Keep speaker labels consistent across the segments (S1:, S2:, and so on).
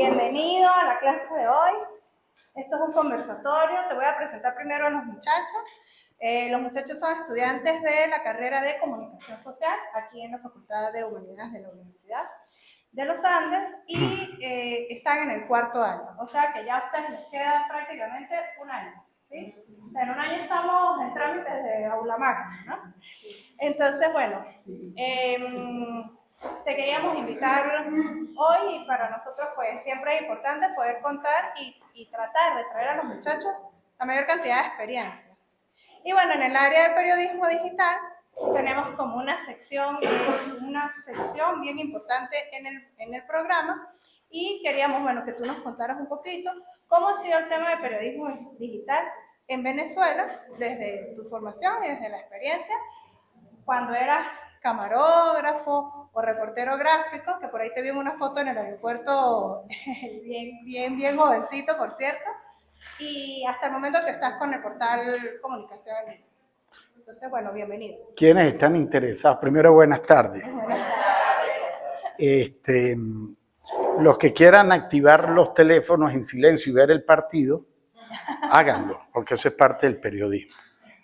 S1: Bienvenido a la clase de hoy. Esto es un conversatorio. Te voy a presentar primero a los muchachos. Los muchachos son estudiantes de la carrera de Comunicación Social, aquí en la Facultad de Humanidades de la Universidad de los Andes, y están en el cuarto año. O sea que ya a ustedes les queda prácticamente un año, ¿sí? En un año estamos en trámites de aula magna, ¿no? Entonces, bueno, te queríamos invitar hoy, y para nosotros pues siempre es importante poder contar y tratar de traer a los muchachos la mayor cantidad de experiencia. Y bueno, en el área de periodismo digital tenemos como una sección bien importante en el programa, y queríamos, bueno, que tú nos contaras un poquito cómo ha sido el tema de periodismo digital en Venezuela, desde tu formación y desde la experiencia, cuando eras camarógrafo o reportero gráfico, que por ahí te vi una foto en el aeropuerto, bien jovencito, por cierto, y hasta el momento que estás con el portal Comunicación. Entonces, bueno, bienvenido.
S2: ¿Quiénes están interesados? Primero, buenas tardes. Los que quieran activar los teléfonos en silencio y ver el partido, háganlo, porque eso es parte del periodismo.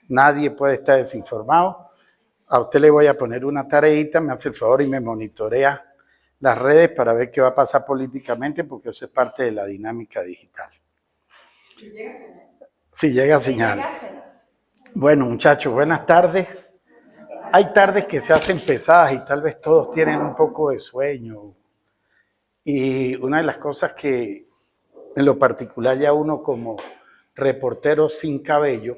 S2: Nadie puede estar desinformado. A usted le voy a poner una tareita, me hace el favor y me monitorea las redes para ver qué va a pasar políticamente, porque eso es parte de la dinámica digital. Si llega señal. Bueno, muchachos, buenas tardes. Hay tardes que se hacen pesadas y tal vez todos tienen un poco de sueño. Y una de las cosas que en lo particular ya uno como reportero sin cabello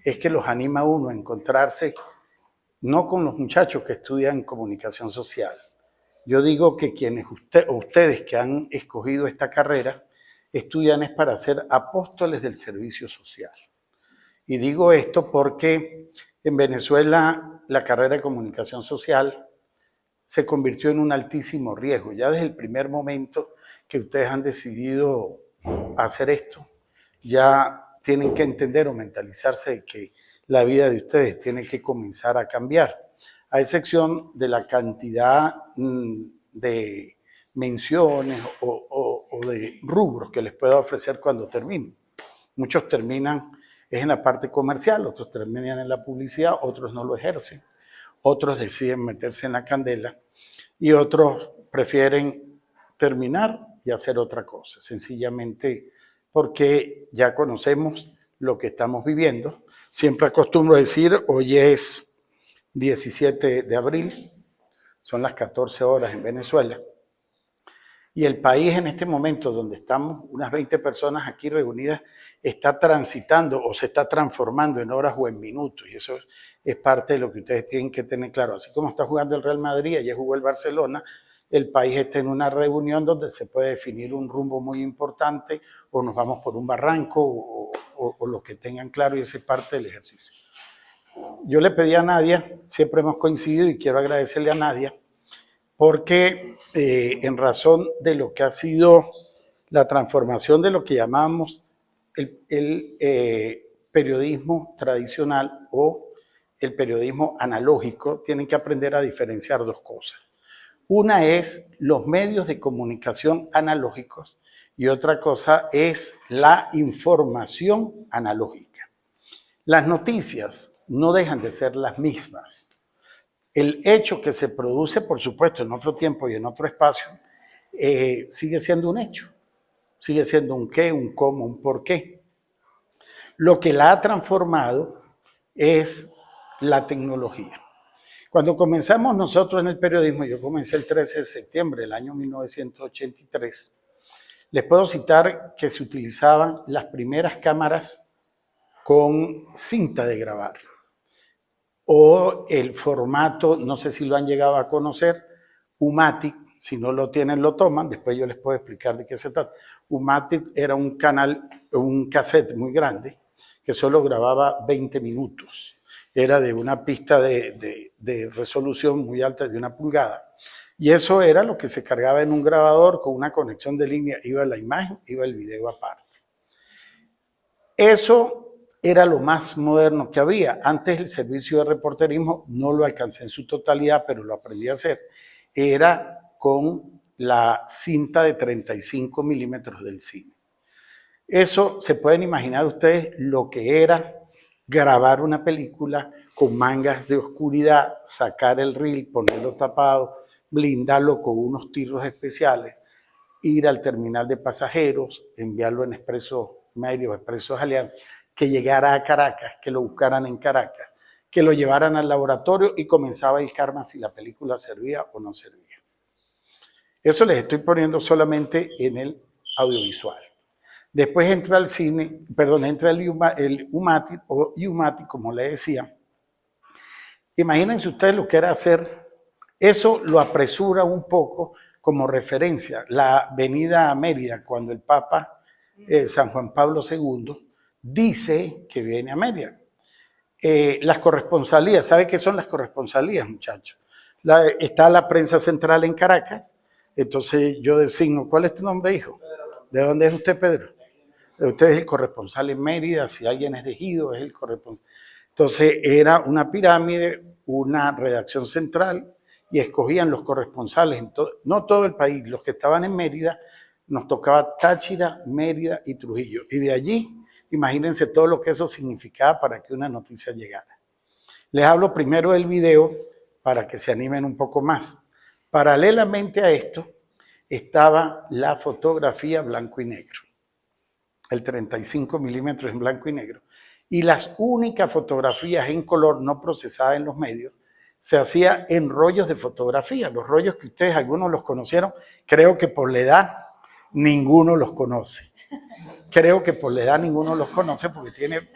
S2: es que los anima a uno a encontrarse no con los muchachos que estudian comunicación social. Yo digo que ustedes que han escogido esta carrera estudian es para ser apóstoles del servicio social. Y digo esto porque en Venezuela la carrera de comunicación social se convirtió en un altísimo riesgo. Ya desde el primer momento que ustedes han decidido hacer esto, ya tienen que entender o mentalizarse de que la vida de ustedes tiene que comenzar a cambiar, a excepción de la cantidad de menciones o de rubros que les pueda ofrecer cuando terminen. Muchos terminan en la parte comercial, otros terminan en la publicidad, otros no lo ejercen, otros deciden meterse en la candela y otros prefieren terminar y hacer otra cosa, sencillamente porque ya conocemos lo que estamos viviendo. Siempre acostumbro decir, hoy es 17 de abril, son las 14 horas en Venezuela, y el país en este momento donde estamos, unas 20 personas aquí reunidas, está transitando o se está transformando en horas o en minutos, y eso es parte de lo que ustedes tienen que tener claro. Así como está jugando el Real Madrid, ayer jugó el Barcelona, el país está en una reunión donde se puede definir un rumbo muy importante, o nos vamos por un barranco, o lo que tengan claro, y esa es parte del ejercicio. Yo le pedí a Nadia, siempre hemos coincidido y quiero agradecerle a Nadia, porque en razón de lo que ha sido la transformación de lo que llamamos el periodismo tradicional o el periodismo analógico, tienen que aprender a diferenciar dos cosas. Una es los medios de comunicación analógicos y otra cosa es la información analógica. Las noticias no dejan de ser las mismas. El hecho que se produce, por supuesto, en otro tiempo y en otro espacio, sigue siendo un hecho. Sigue siendo un qué, un cómo, un por qué. Lo que la ha transformado es la tecnología. Cuando comenzamos nosotros en el periodismo, yo comencé el 13 de septiembre del año 1983, les puedo citar que se utilizaban las primeras cámaras con cinta de grabar, o el formato, no sé si lo han llegado a conocer, U-matic, si no lo tienen lo toman, después yo les puedo explicar de qué se trata. U-matic era un cassette muy grande que solo grababa 20 minutos. Era de una pista de resolución muy alta, de 1 pulgada. Y eso era lo que se cargaba en un grabador con una conexión de línea, iba la imagen, iba el video aparte. Eso era lo más moderno que había. Antes el servicio de reporterismo no lo alcancé en su totalidad, pero lo aprendí a hacer. Era con la cinta de 35 milímetros del cine. Eso se pueden imaginar ustedes lo que era grabar una película con mangas de oscuridad, sacar el reel, ponerlo tapado, blindarlo con unos tiros especiales, ir al terminal de pasajeros, enviarlo en Expreso Medio, Expresos Alianza, que llegara a Caracas, que lo buscaran en Caracas, que lo llevaran al laboratorio y comenzaba el karma si la película servía o no servía. Eso les estoy poniendo solamente en el audiovisual. Después entra el cine, perdón, entra el UMATI o UMATI, como le decía. Imagínense ustedes lo que era hacer, eso lo apresura un poco como referencia. La venida a Mérida, cuando el Papa San Juan Pablo II dice que viene a Mérida. Las corresponsalías, ¿sabe qué son las corresponsalías, muchachos? Está la prensa central en Caracas, entonces yo designo, ¿cuál es tu nombre, hijo? ¿De dónde es usted, Pedro? Usted es el corresponsal en Mérida, si alguien es de Ejido, es el corresponsal. Entonces era una pirámide, una redacción central, y escogían los corresponsales, no todo el país, los que estaban en Mérida, nos tocaba Táchira, Mérida y Trujillo. Y de allí, imagínense todo lo que eso significaba para que una noticia llegara. Les hablo primero del video para que se animen un poco más. Paralelamente a esto, estaba la fotografía blanco y negro. El 35 milímetros en blanco y negro. Y las únicas fotografías en color no procesadas en los medios se hacía en rollos de fotografía. Los rollos que ustedes, algunos los conocieron, creo que por la edad ninguno los conoce. Creo que por la edad ninguno los conoce porque tiene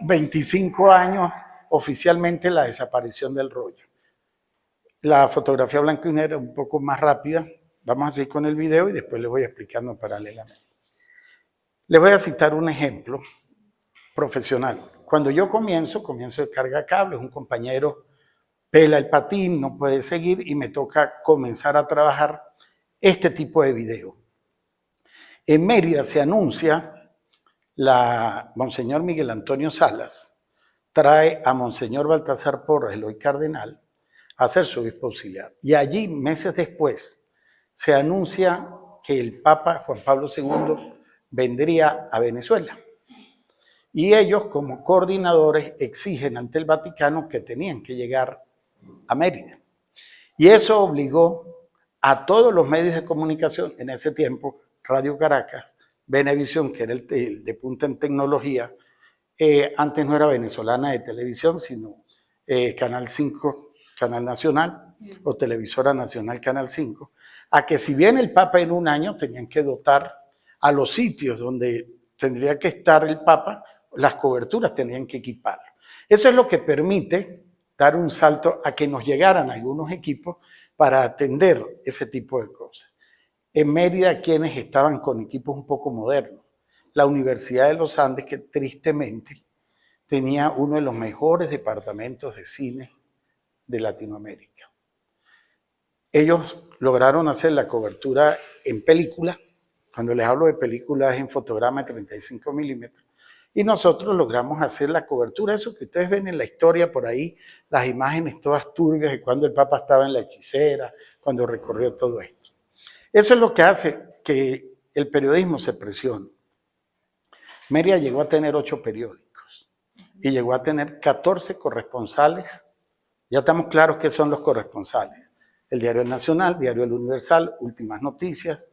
S2: 25 años oficialmente la desaparición del rollo. La fotografía blanco y negro es un poco más rápida. Vamos a seguir con el video y después les voy explicando paralelamente. Les voy a citar un ejemplo profesional. Cuando yo comienzo de carga cables, un compañero pela el patín, no puede seguir y me toca comenzar a trabajar este tipo de video. En Mérida se anuncia, Monseñor Miguel Antonio Salas trae a Monseñor Baltasar Porras, el hoy cardenal, a ser su obispo auxiliar. Y allí, meses después, se anuncia que el Papa Juan Pablo II vendría a Venezuela. Y ellos, como coordinadores, exigen ante el Vaticano que tenían que llegar a Mérida. Y eso obligó a todos los medios de comunicación, en ese tiempo, Radio Caracas, Venevisión, que era el de punta en tecnología, antes no era venezolana de televisión, sino Canal 5, Canal Nacional, o Televisora Nacional, Canal 5, a que si bien el Papa en un año tenían que dotar a los sitios donde tendría que estar el Papa, las coberturas tenían que equiparlo. Eso es lo que permite dar un salto a que nos llegaran algunos equipos para atender ese tipo de cosas. En Mérida, quienes estaban con equipos un poco modernos, la Universidad de los Andes, que tristemente tenía uno de los mejores departamentos de cine de Latinoamérica. Ellos lograron hacer la cobertura en película. Cuando les hablo de películas, es en fotograma de 35 milímetros. Y nosotros logramos hacer la cobertura, eso que ustedes ven en la historia por ahí, las imágenes todas turbias de cuando el Papa estaba en la hechicera, cuando recorrió todo esto. Eso es lo que hace que el periodismo se presione. Mérida llegó a tener 8 periódicos y llegó a tener 14 corresponsales. Ya estamos claros qué son los corresponsales. El Diario Nacional, Diario El Universal, Últimas Noticias,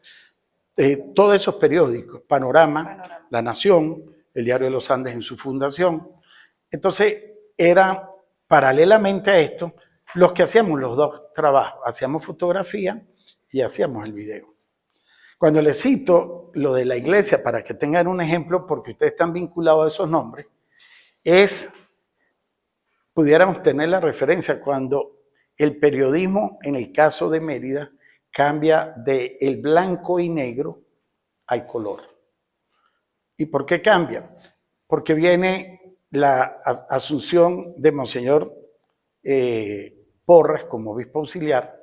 S2: todos esos periódicos, Panorama, La Nación, el Diario de los Andes en su fundación. Entonces, era paralelamente a esto los que hacíamos los dos trabajos. Hacíamos fotografía y hacíamos el video. Cuando les cito lo de la iglesia, para que tengan un ejemplo, porque ustedes están vinculados a esos nombres, pudiéramos tener la referencia cuando el periodismo, en el caso de Mérida, cambia del blanco y negro al color. ¿Y por qué cambia? Porque viene la asunción de Monseñor Porras como obispo auxiliar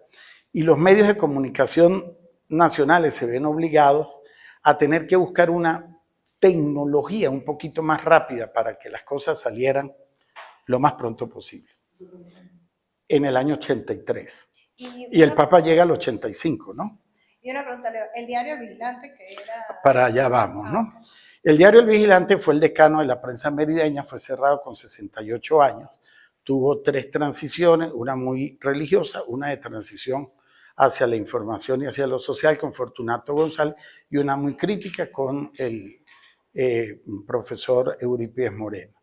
S2: y los medios de comunicación nacionales se ven obligados a tener que buscar una tecnología un poquito más rápida para que las cosas salieran lo más pronto posible. En el año 83. Y el Papa llega al 85, ¿no?
S1: Y una pregunta, Leo, el diario El Vigilante, que era...
S2: Para allá vamos, ¿no? El diario El Vigilante fue el decano de la prensa merideña, fue cerrado con 68 años, tuvo 3 transiciones, una muy religiosa, una de transición hacia la información y hacia lo social con Fortunato González y una muy crítica con el profesor Eurípides Moreno.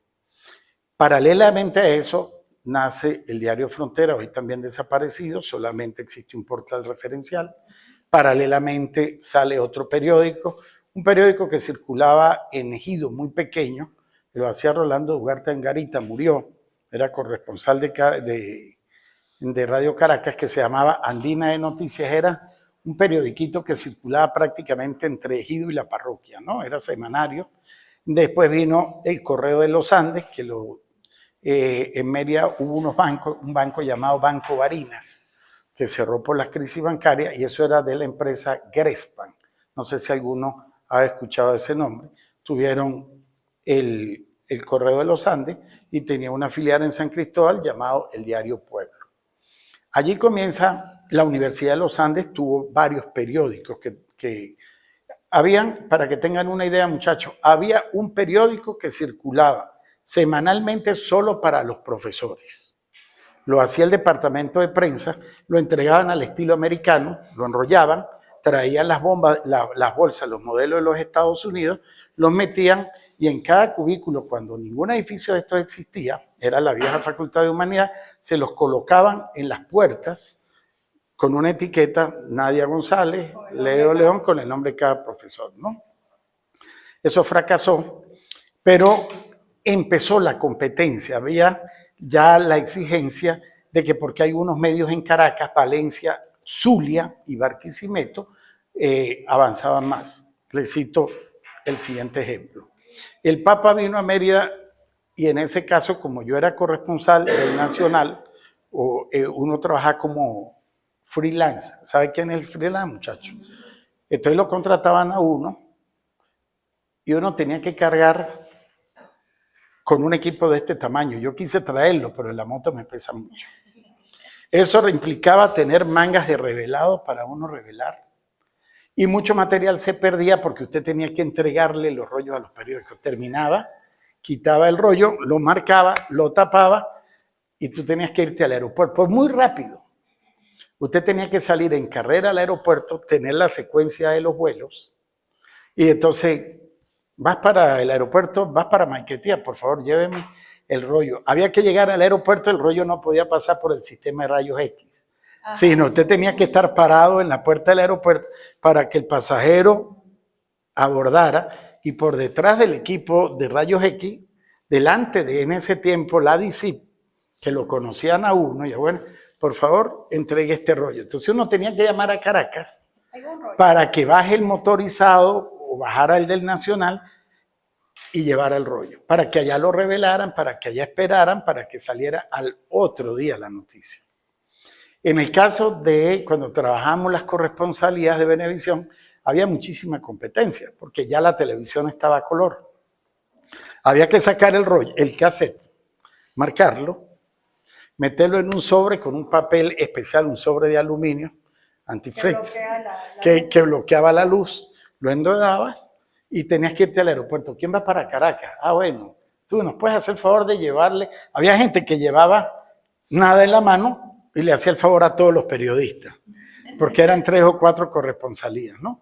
S2: Paralelamente a eso nace el diario Frontera, hoy también desaparecido, solamente existe un portal referencial. Paralelamente sale otro periódico, un periódico que circulaba en Ejido, muy pequeño, que lo hacía Rolando Ugarte Angarita, murió, era corresponsal de Radio Caracas, que se llamaba Andina de Noticias, era un periodiquito que circulaba prácticamente entre Ejido y la parroquia, ¿no? Era semanario. Después vino el Correo de los Andes, que en Mérida hubo un banco llamado Banco Barinas, que cerró por las crisis bancarias, y eso era de la empresa Grespan. No sé si alguno ha escuchado ese nombre. Tuvieron el Correo de los Andes y tenía una filial en San Cristóbal llamado el Diario Pueblo. Allí comienza la Universidad de los Andes, tuvo varios periódicos que habían, para que tengan una idea, muchachos, había un periódico que circulaba semanalmente solo para los profesores. Lo hacía el departamento de prensa, lo entregaban al estilo americano, lo enrollaban, traían las bolsas, los modelos de los Estados Unidos, los metían y en cada cubículo, cuando ningún edificio de estos existía, era la vieja Facultad de Humanidad, se los colocaban en las puertas con una etiqueta, Nadia González, Leo León, con el nombre de cada profesor, ¿no? Eso fracasó, pero empezó la competencia, había ya la exigencia de que porque hay unos medios en Caracas, Valencia, Zulia y Barquisimeto, avanzaban más. Les cito el siguiente ejemplo. El Papa vino a Mérida y en ese caso, como yo era corresponsal del Nacional, uno trabajaba como freelance. ¿Sabe quién es el freelance, muchacho? Entonces lo contrataban a uno y uno tenía que cargar con un equipo de este tamaño. Yo quise traerlo, pero en la moto me pesa mucho. Eso implicaba tener mangas de revelado para uno revelar. Y mucho material se perdía porque usted tenía que entregarle los rollos a los periódicos. Terminaba, quitaba el rollo, lo marcaba, lo tapaba y tú tenías que irte al aeropuerto. Pues muy rápido. Usted tenía que salir en carrera al aeropuerto, tener la secuencia de los vuelos y entonces vas para el aeropuerto, vas para Maiquetía, por favor, lléveme el rollo. Había que llegar al aeropuerto, el rollo no podía pasar por el sistema de rayos X. Ajá. Sino usted tenía que estar parado en la puerta del aeropuerto para que el pasajero abordara y por detrás del equipo de rayos X, delante de en ese tiempo la DICIP, que lo conocían a uno, y bueno, por favor, entregue este rollo. Entonces uno tenía que llamar a Caracas para que baje el motorizado o bajara el del Nacional y llevara el rollo, para que allá lo revelaran, para que allá esperaran, para que saliera al otro día la noticia. En el caso de cuando trabajamos las corresponsalías de Venevisión, había muchísima competencia, porque ya la televisión estaba a color. Había que sacar el rollo, el cassette, marcarlo, meterlo en un sobre con un papel especial, un sobre de aluminio, antifreeze, que bloqueaba la luz, lo enredabas y tenías que irte al aeropuerto. ¿Quién va para Caracas? Ah, bueno, tú nos puedes hacer el favor de llevarle. Había gente que llevaba nada en la mano y le hacía el favor a todos los periodistas, porque eran 3 o 4 corresponsalías, ¿no?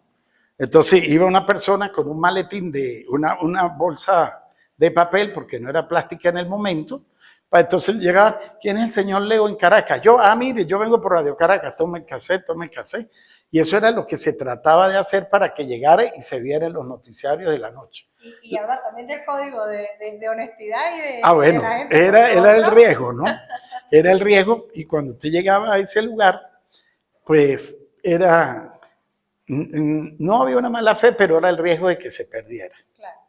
S2: Entonces iba una persona con un maletín de una bolsa de papel, porque no era plástica en el momento. Entonces llegaba, ¿quién es el señor Leo en Caracas? Yo, mire, yo vengo por Radio Caracas, tome el cassette. Y eso era lo que se trataba de hacer para que llegara y se viera en los noticiarios de la noche.
S1: Y habla también del código de honestidad y de...
S2: Bueno,
S1: de la gente
S2: era el riesgo, ¿no? Era el riesgo, y cuando usted llegaba a ese lugar, pues no había una mala fe, pero era el riesgo de que se perdiera. Claro.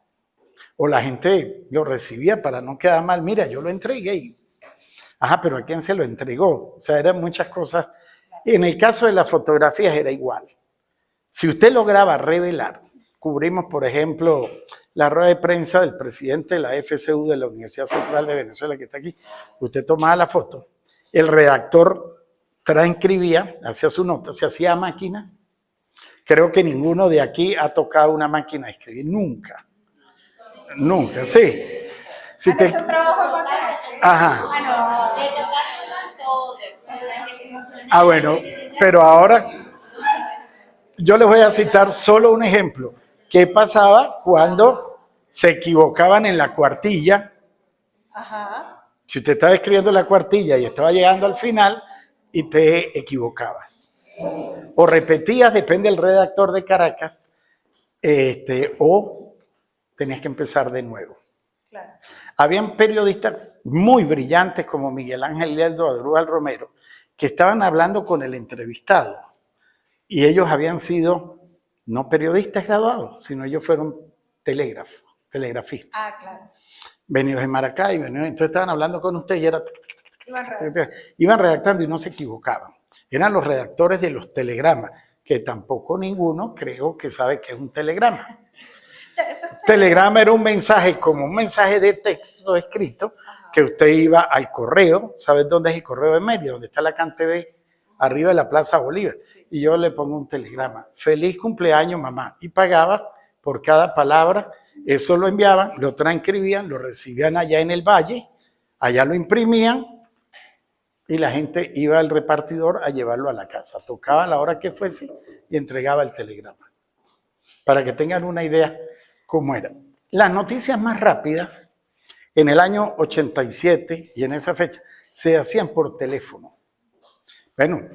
S2: O la gente lo recibía para no quedar mal. Mira, yo lo entregué y, pero ¿a quién se lo entregó? O sea, eran muchas cosas. Y en el caso de las fotografías era igual. Si usted lograba revelar, cubrimos, por ejemplo, la rueda de prensa del presidente de la FCU de la Universidad Central de Venezuela, que está aquí. Usted tomaba la foto, el redactor transcribía, hacía su nota, se hacía a máquina, Creo que ninguno de aquí ha tocado una máquina de escribir, nunca. Nunca, sí. Si
S1: ¿Han hecho un trabajo de máquina de escribir?
S2: Ajá.
S1: Bueno,
S2: Bueno, pero ahora yo les voy a citar solo un ejemplo. ¿Qué pasaba cuando se equivocaban en la cuartilla?
S1: ajá.
S2: Si usted estaba escribiendo la cuartilla y estaba llegando al final y te equivocabas. O repetías, depende del redactor de Caracas, o tenías que empezar de nuevo.
S1: Claro.
S2: Habían periodistas muy brillantes como Miguel Ángel Leldo, Adrúbal Romero, que estaban hablando con el entrevistado. Y ellos habían sido no periodistas graduados, sino ellos fueron telegrafistas.
S1: Ah, claro.
S2: Venidos de Maracay, entonces estaban hablando con usted y era...
S1: Iban
S2: Iban redactando y no se equivocaban. Eran los redactores de los telegramas, que tampoco ninguno creo que sabe qué es un telegrama. Telegrama era un mensaje como un mensaje de texto escrito, que usted iba al correo. ¿Sabes dónde es el correo de Mérida? Donde está la CanTV, arriba de la Plaza Bolívar.
S1: Sí.
S2: Y yo le pongo un telegrama: feliz cumpleaños, mamá. Y pagaba por cada palabra. Eso lo enviaban, lo transcribían, lo recibían allá en el valle, allá lo imprimían y la gente iba al repartidor a llevarlo a la casa. Tocaba a la hora que fuese y entregaba el telegrama. Para que tengan una idea cómo era. Las noticias más rápidas en el año 87 y en esa fecha se hacían por teléfono. Bueno,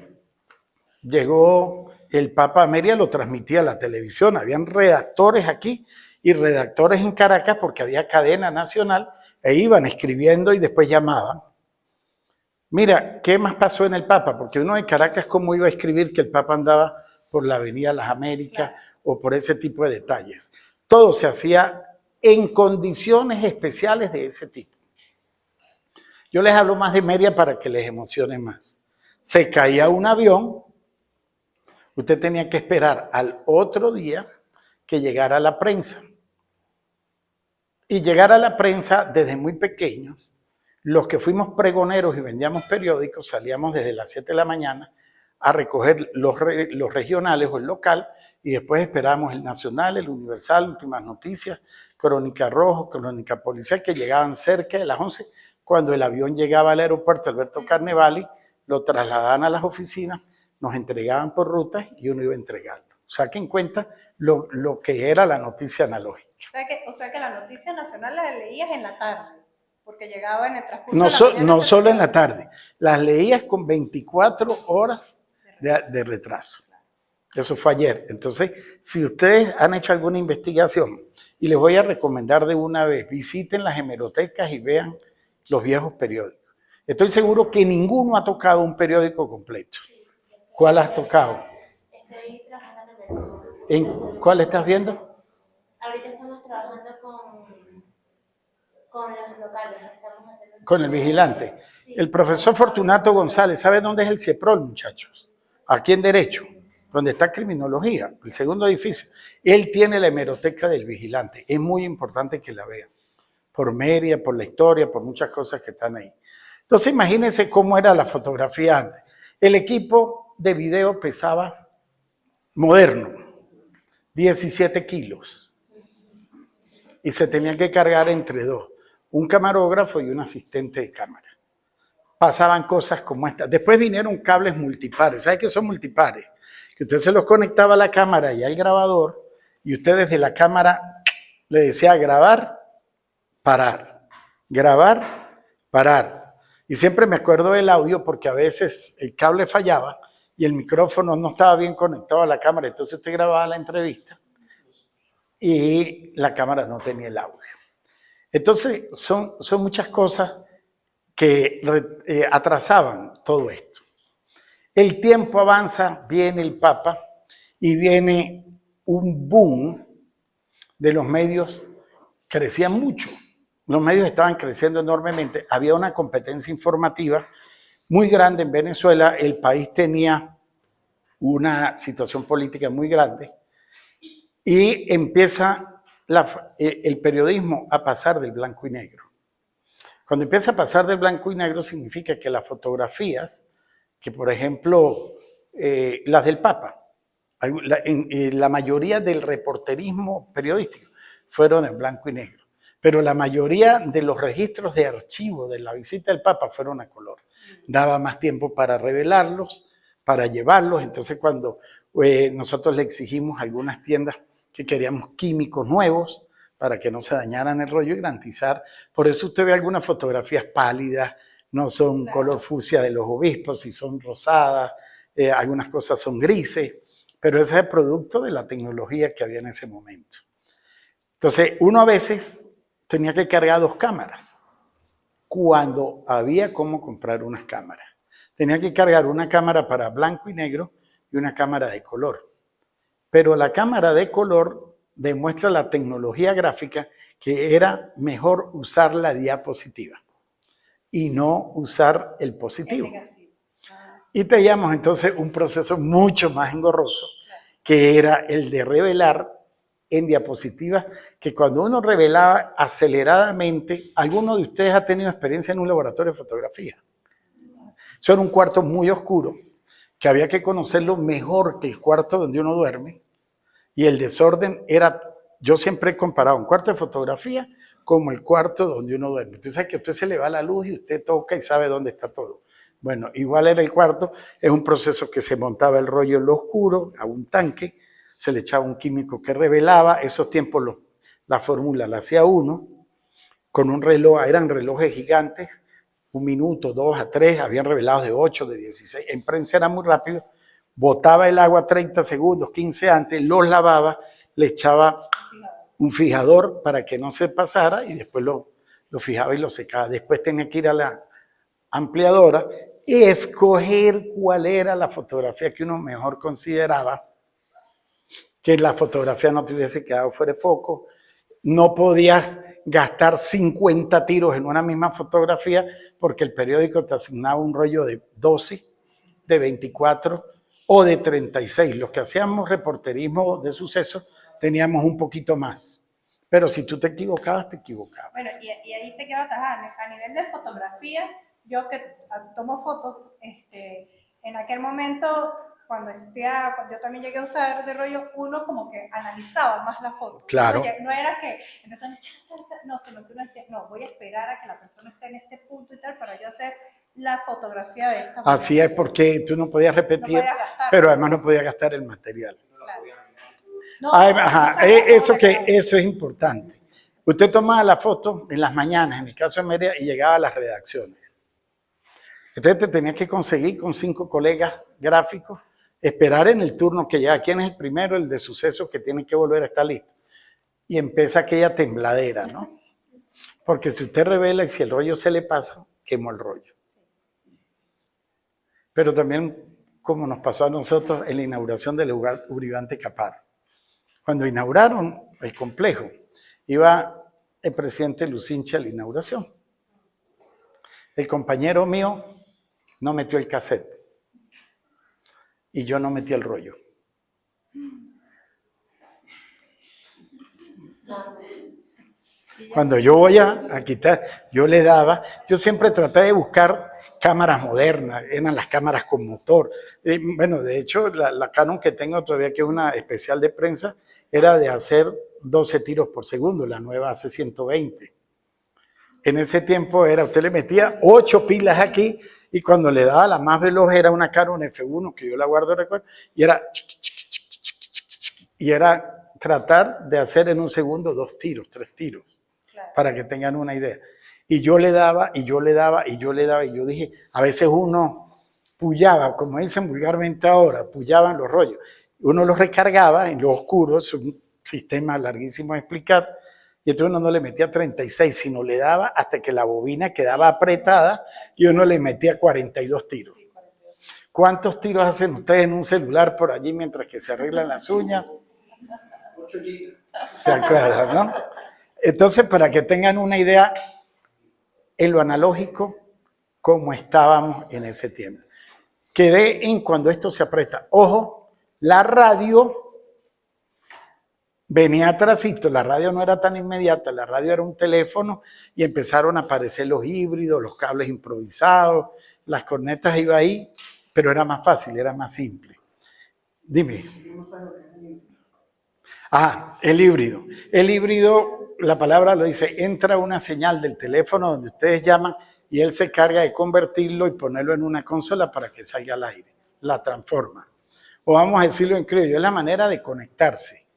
S2: llegó el Papa a Mérida, lo transmitía a la televisión. Habían redactores aquí y redactores en Caracas porque había cadena nacional e iban escribiendo y después llamaban. Mira, ¿qué más pasó en el Papa? Porque uno de Caracas, ¿cómo iba a escribir que el Papa andaba por la Avenida Las Américas o por ese tipo de detalles? Todo se hacía en condiciones especiales de ese tipo. Yo les hablo más de Mérida para que les emocione más. Se caía un avión, usted tenía que esperar al otro día que llegara la prensa. Y llegar a la prensa desde muy pequeños, los que fuimos pregoneros y vendíamos periódicos, salíamos desde las 7 de la mañana a recoger los regionales o el local y después esperábamos el Nacional, el Universal, Últimas Noticias, Crónica Rojo, Crónica Policial, que llegaban cerca de las 11. Cuando el avión llegaba al aeropuerto Alberto Carnevali, lo trasladaban a las oficinas, nos entregaban por rutas y uno iba a entregarlo. Saquen cuenta lo que era la noticia analógica.
S1: O sea que la noticia nacional la leías en la tarde, porque llegaba en el transcurso de la mañana.
S2: No solo en la tarde, las leías con 24 horas de retraso. Eso fue ayer. Entonces, si ustedes han hecho alguna investigación, y les voy a recomendar de una vez, visiten las hemerotecas y vean los viejos periódicos. Estoy seguro que ninguno ha tocado un periódico completo. ¿Cuál has tocado?
S3: Estoy trabajando
S2: ¿En cuál estás viendo?
S3: Ahorita estamos trabajando con los locales. Estamos haciendo
S2: Con el vigilante.
S3: Sí.
S2: El profesor Fortunato González, ¿sabe dónde es el CIEPROL, muchachos? Aquí en Derecho, donde está Criminología, el segundo edificio. Él tiene la hemeroteca del vigilante. Es muy importante que la vean. Por Mérida, por la historia, por muchas cosas que están ahí. Entonces, imagínense cómo era la fotografía antes. El equipo de video pesaba, moderno, 17 kilos. Y se tenía que cargar entre dos, un camarógrafo y un asistente de cámara. Pasaban cosas como estas. Después vinieron cables multipares. ¿Sabe qué son multipares? Que usted se los conectaba a la cámara y al grabador, y usted desde la cámara le decía grabar, parar, grabar, parar. Y siempre me acuerdo del audio porque a veces el cable fallaba y el micrófono no estaba bien conectado a la cámara. Entonces usted grababa la entrevista y la cámara no tenía el audio. Entonces son muchas cosas que atrasaban todo esto. El tiempo avanza, viene el Papa y viene un boom de los medios, crecían mucho. Los medios estaban creciendo enormemente, había una competencia informativa muy grande en Venezuela, el país tenía una situación política muy grande y empieza el periodismo a pasar del blanco y negro. Cuando empieza a pasar del blanco y negro significa que las fotografías, que por ejemplo las del Papa, La mayoría del reporterismo periodístico fueron en blanco y negro, pero la mayoría de los registros de archivo de la visita del Papa fueron a color. Daba más tiempo para revelarlos, para llevarlos. Entonces, cuando nosotros le exigimos a algunas tiendas que queríamos químicos nuevos para que no se dañaran el rollo y garantizar. Por eso usted ve algunas fotografías pálidas, no son color fucsia de los obispos, si son rosadas, algunas cosas son grises, pero ese es el producto de la tecnología que había en ese momento. Entonces, uno a veces tenía que cargar 2 cámaras cuando había cómo comprar unas cámaras. Tenía que cargar una cámara para blanco y negro y una cámara de color. Pero la cámara de color demuestra la tecnología gráfica que era mejor usar la diapositiva y no usar el positivo. Y teníamos entonces un proceso mucho más engorroso, que era el de revelar en diapositivas, que cuando uno revelaba aceleradamente, ¿alguno de ustedes ha tenido experiencia en un laboratorio de fotografía? Eso era un cuarto muy oscuro, que había que conocerlo mejor que el cuarto donde uno duerme, y el desorden era, yo siempre he comparado un cuarto de fotografía como el cuarto donde uno duerme. Usted sabe que a usted se le va la luz y usted toca y sabe dónde está todo. Bueno, igual era el cuarto, es un proceso que se montaba el rollo en lo oscuro, a un tanque, se le echaba un químico que revelaba, esos tiempos la fórmula la hacía uno, con un reloj, eran relojes gigantes, 1 minuto, 2 a 3, habían revelados de 8, de 16, en prensa era muy rápido, botaba el agua 30 segundos, 15 antes, los lavaba, le echaba un fijador para que no se pasara y después lo fijaba y lo secaba. Después tenía que ir a la ampliadora y escoger cuál era la fotografía que uno mejor consideraba, que la fotografía no te hubiese quedado fuera de foco. No podías gastar 50 tiros en una misma fotografía porque el periódico te asignaba un rollo de 12, de 24 o de 36. Los que hacíamos reporterismo de sucesos teníamos un poquito más. Pero si tú te equivocabas, te equivocabas.
S1: Bueno, y ahí te quiero atajar. A nivel de fotografía, yo que tomo fotos, en aquel momento, cuando yo también llegué a usar de rollo, uno como que analizaba más la foto.
S2: Claro.
S1: No era que empezaban no, sino que uno decía, no, voy a esperar a que la persona esté en este punto y tal para yo hacer la fotografía de esta manera.
S2: Así es, porque tú no podías repetir, no podías gastar, pero además no podías gastar el material. Claro. No, eso es importante. Usted tomaba la foto en las mañanas, en el caso de Mérida, y llegaba a las redacciones. Entonces te tenías que conseguir con 5 colegas gráficos, esperar en el turno que ya, ¿quién es el primero? El de sucesos que tiene que volver a estar listo. Y empieza aquella tembladera, ¿no? Porque si usted revela y si el rollo se le pasa, quemó el rollo. Pero también, como nos pasó a nosotros en la inauguración del lugar Uribe Caparo. Cuando inauguraron el complejo, iba el presidente Lucinchi a la inauguración. El compañero mío no metió el cassette y yo no metí el rollo. Cuando yo voy a quitar, yo le daba, yo siempre traté de buscar cámaras modernas, eran las cámaras con motor. Bueno, de hecho, la Canon que tengo todavía, que es una especial de prensa, era de hacer 12 tiros por segundo, la nueva hace 120. En ese tiempo usted le metía 8 pilas aquí y cuando le daba la más veloz era una Canon F1, que yo la guardo recuerdo, y era tratar de hacer en un segundo 2 tiros, 3 tiros, claro, para que tengan una idea. Y yo le daba, y yo le daba, y yo le daba, y yo dije, a veces uno pullaba, como dicen vulgarmente ahora, pullaban los rollos. Uno los recargaba en lo oscuro, es un sistema larguísimo de explicar, y entonces uno no le metía 36, sino le daba hasta que la bobina quedaba apretada y uno le metía 42 tiros. ¿Cuántos tiros hacen ustedes en un celular por allí mientras que se arreglan las uñas?
S4: 8 gigas.
S2: ¿Se acuerdan, no? Entonces, para que tengan una idea, en lo analógico, cómo estábamos en ese tiempo. Quedé en cuando esto se aprieta. Ojo, la radio venía atrásito, la radio no era tan inmediata, la radio era un teléfono y empezaron a aparecer los híbridos, los cables improvisados, las cornetas iban ahí, pero era más fácil, era más simple. Dime. El híbrido. El híbrido, la palabra lo dice, entra una señal del teléfono donde ustedes llaman y él se carga de convertirlo y ponerlo en una consola para que salga al aire. La transforma. O vamos a decirlo en criollo, es la manera de conectarse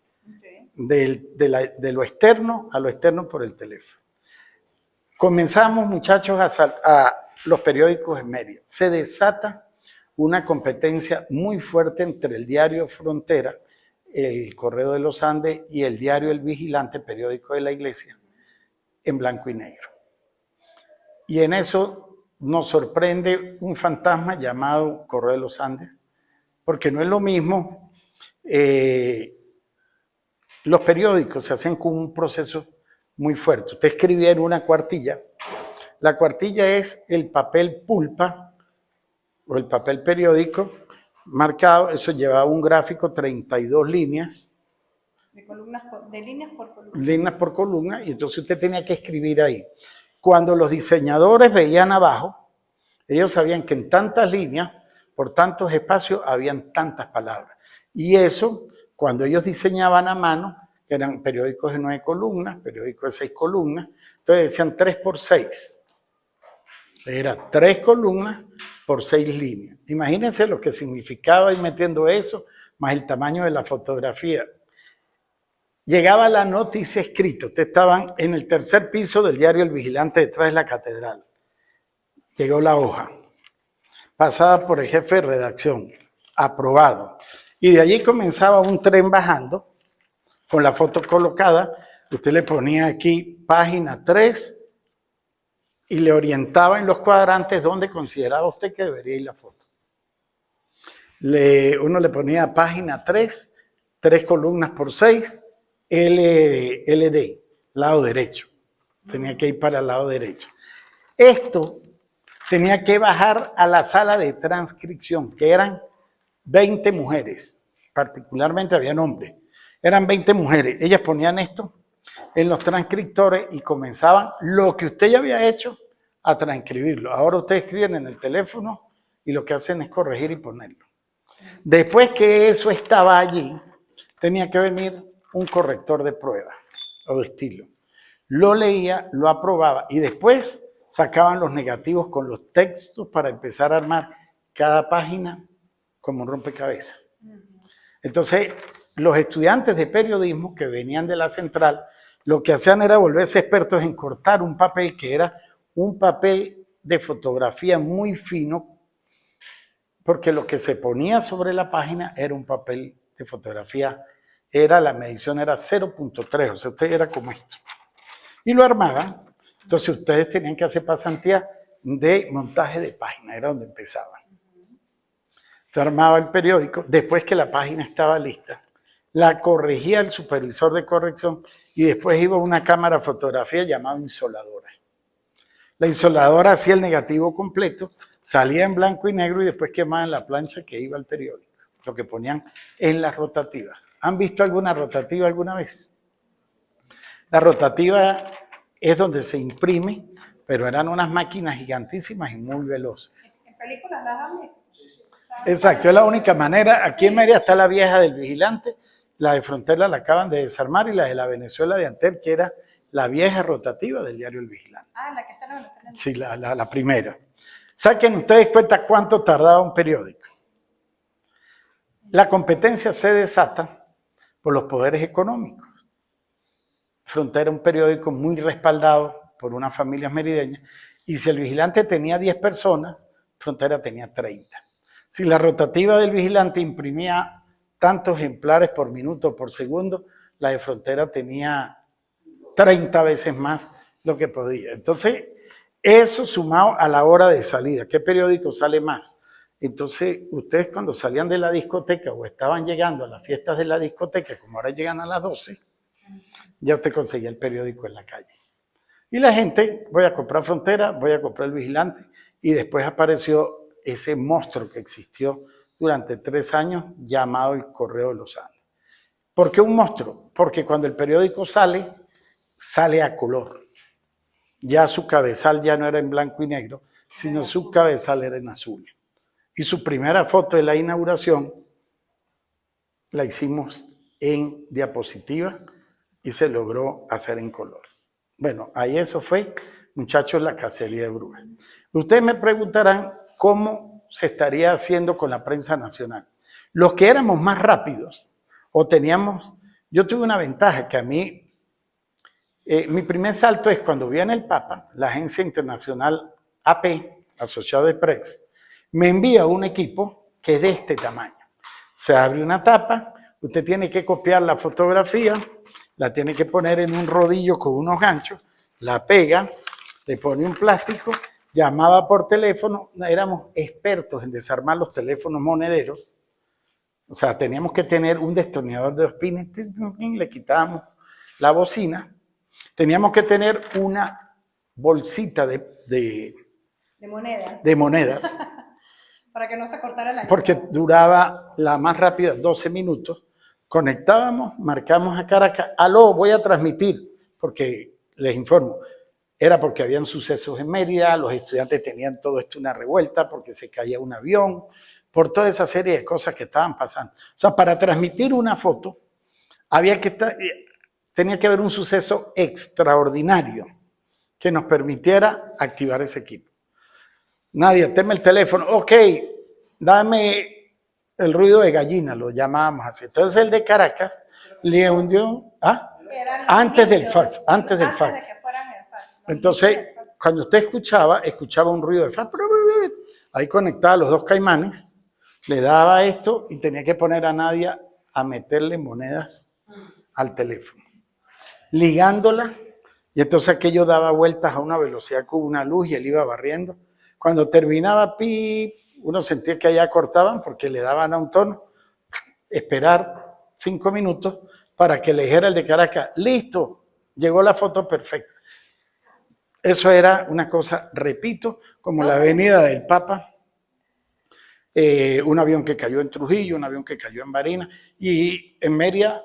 S2: de lo externo a lo externo por el teléfono. Comenzamos, muchachos, a los periódicos en medio. Se desata una competencia muy fuerte entre el diario Frontera, el Correo de los Andes y el diario El Vigilante, periódico de la Iglesia, en blanco y negro. Y en eso nos sorprende un fantasma llamado Correo de los Andes, porque no es lo mismo. Los periódicos se hacen con un proceso muy fuerte. Usted escribía en una cuartilla. La cuartilla es el papel pulpa o el papel periódico marcado. Eso llevaba un gráfico, 32 líneas.
S1: De líneas por columna.
S2: Líneas por columna, y entonces usted tenía que escribir ahí. Cuando los diseñadores veían abajo, ellos sabían que en tantas líneas, por tantos espacios, habían tantas palabras. Y eso, cuando ellos diseñaban a mano, que eran periódicos de 9 columnas, periódicos de 6 columnas, entonces decían 3 por 6. Era 3 columnas por 6 líneas. Imagínense lo que significaba ir metiendo eso, más el tamaño de la fotografía. Llegaba la noticia escrita. Ustedes estaban en el tercer piso del diario El Vigilante, detrás de la catedral. Llegó la hoja. Pasaba por el jefe de redacción. Aprobado. Y de allí comenzaba un tren bajando, con la foto colocada. Usted le ponía aquí página 3 y le orientaba en los cuadrantes donde consideraba usted que debería ir la foto. Uno le ponía página 3, 3 columnas por 6, LD, lado derecho. Tenía que ir para el lado derecho. Esto tenía que bajar a la sala de transcripción, que eran 20 mujeres, particularmente habían hombres. Eran 20 mujeres. Ellas ponían esto en los transcriptores y comenzaban lo que usted ya había hecho a transcribirlo. Ahora ustedes escriben en el teléfono y lo que hacen es corregir y ponerlo. Después que eso estaba allí, tenía que venir un corrector de prueba o de estilo. Lo leía, lo aprobaba y después sacaban los negativos con los textos para empezar a armar cada página como un rompecabezas. Entonces, los estudiantes de periodismo que venían de la central, lo que hacían era volverse expertos en cortar un papel que era un papel de fotografía muy fino, porque lo que se ponía sobre la página era un papel de fotografía, la medición era 0.3, o sea, usted era como esto. Y lo armaban, entonces ustedes tenían que hacer pasantía de montaje de página, era donde empezaban. Se armaba el periódico, después que la página estaba lista, la corregía el supervisor de corrección y después iba una cámara de fotografía llamada insoladora. La insoladora hacía el negativo completo, salía en blanco y negro y después quemaba en la plancha que iba al periódico, lo que ponían en las rotativas. ¿Han visto alguna rotativa alguna vez? La rotativa es donde se imprime, pero eran unas máquinas gigantísimas y muy veloces.
S1: En películas las han visto.
S2: Exacto, es la única manera. Aquí en Mérida está la vieja del Vigilante, la de Frontera la acaban de desarmar y la de la Venezuela de Antel, que era la vieja rotativa del diario El Vigilante.
S1: La que está en la Venezuela.
S2: Sí, la primera. Saquen ustedes cuenta cuánto tardaba un periódico. La competencia se desata por los poderes económicos. Frontera, un periódico muy respaldado por unas familias merideñas, y si el Vigilante tenía 10 personas, Frontera tenía 30. Si la rotativa del Vigilante imprimía tantos ejemplares por minuto o por segundo, la de Frontera tenía 30 veces más lo que podía. Entonces, eso sumado a la hora de salida. ¿Qué periódico sale más? Entonces, ustedes cuando salían de la discoteca o estaban llegando a las fiestas de la discoteca, como ahora llegan a las 12, ya usted conseguía el periódico en la calle. Y la gente, voy a comprar Frontera, voy a comprar El Vigilante, y después apareció ese monstruo que existió durante 3 años llamado el Correo de los Andes. ¿Por qué un monstruo? Porque cuando el periódico sale a color. Ya su cabezal ya no era en blanco y negro, sino su cabezal era en azul. Y su primera foto de la inauguración la hicimos en diapositiva y se logró hacer en color. Bueno, ahí eso fue, muchachos, la cacería de brujas. Ustedes me preguntarán cómo se estaría haciendo con la prensa nacional. Los que éramos más rápidos o teníamos, yo tuve una ventaja que a mí, mi primer salto es cuando viene el Papa, la agencia internacional AP, Associated Press, me envía un equipo que es de este tamaño. Se abre una tapa, usted tiene que copiar la fotografía, la tiene que poner en un rodillo con unos ganchos, la pega, le pone un plástico, llamaba por teléfono, éramos expertos en desarmar los teléfonos monederos, o sea, teníamos que tener un destornillador de 2 pines, le quitábamos la bocina, teníamos que tener una bolsita de monedas
S1: para que no se cortara la luz.
S2: Porque duraba la más rápida 12 minutos. Conectábamos, marcamos a Caracas, aló, voy a transmitir, porque les informo, era porque habían sucesos en Mérida, los estudiantes tenían todo esto una revuelta, porque se caía un avión, por toda esa serie de cosas que estaban pasando. O sea, para transmitir una foto, tenía que haber un suceso extraordinario que nos permitiera activar ese equipo. Nadia, teme el teléfono, ok, dame el ruido de gallina, lo llamábamos así. Entonces el de Caracas le hundió, antes del fax. Entonces, cuando usted escuchaba un ruido de fax, ahí conectaba los 2 caimanes, le daba esto y tenía que poner a Nadia a meterle monedas al teléfono, ligándola, y entonces aquello daba vueltas a una velocidad con una luz y él iba barriendo. Cuando terminaba, uno sentía que allá cortaban porque le daban a un tono, esperar 5 minutos para que le dijera el de Caracas, listo, llegó la foto perfecta. Eso era una cosa, repito, como la avenida del Papa, un avión que cayó en Trujillo, un avión que cayó en Barinas, y en Mérida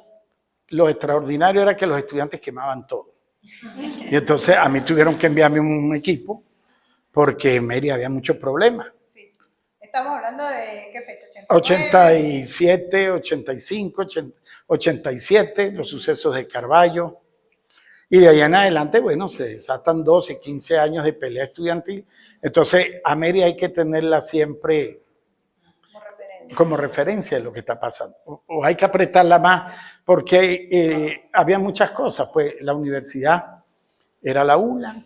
S2: lo extraordinario era que los estudiantes quemaban todo. Y entonces a mí tuvieron que enviarme un equipo, porque en Mérida había muchos problemas.
S1: Sí. Estamos hablando de ¿qué fecha?
S2: 87, 85, 87, los sucesos de Carballo. Y de ahí en adelante, bueno, se desatan 12, 15 años de pelea estudiantil. Entonces, a Mérida hay que tenerla siempre como referencia de lo que está pasando. O hay que apretarla más, porque había muchas cosas. Pues la universidad era la ULA.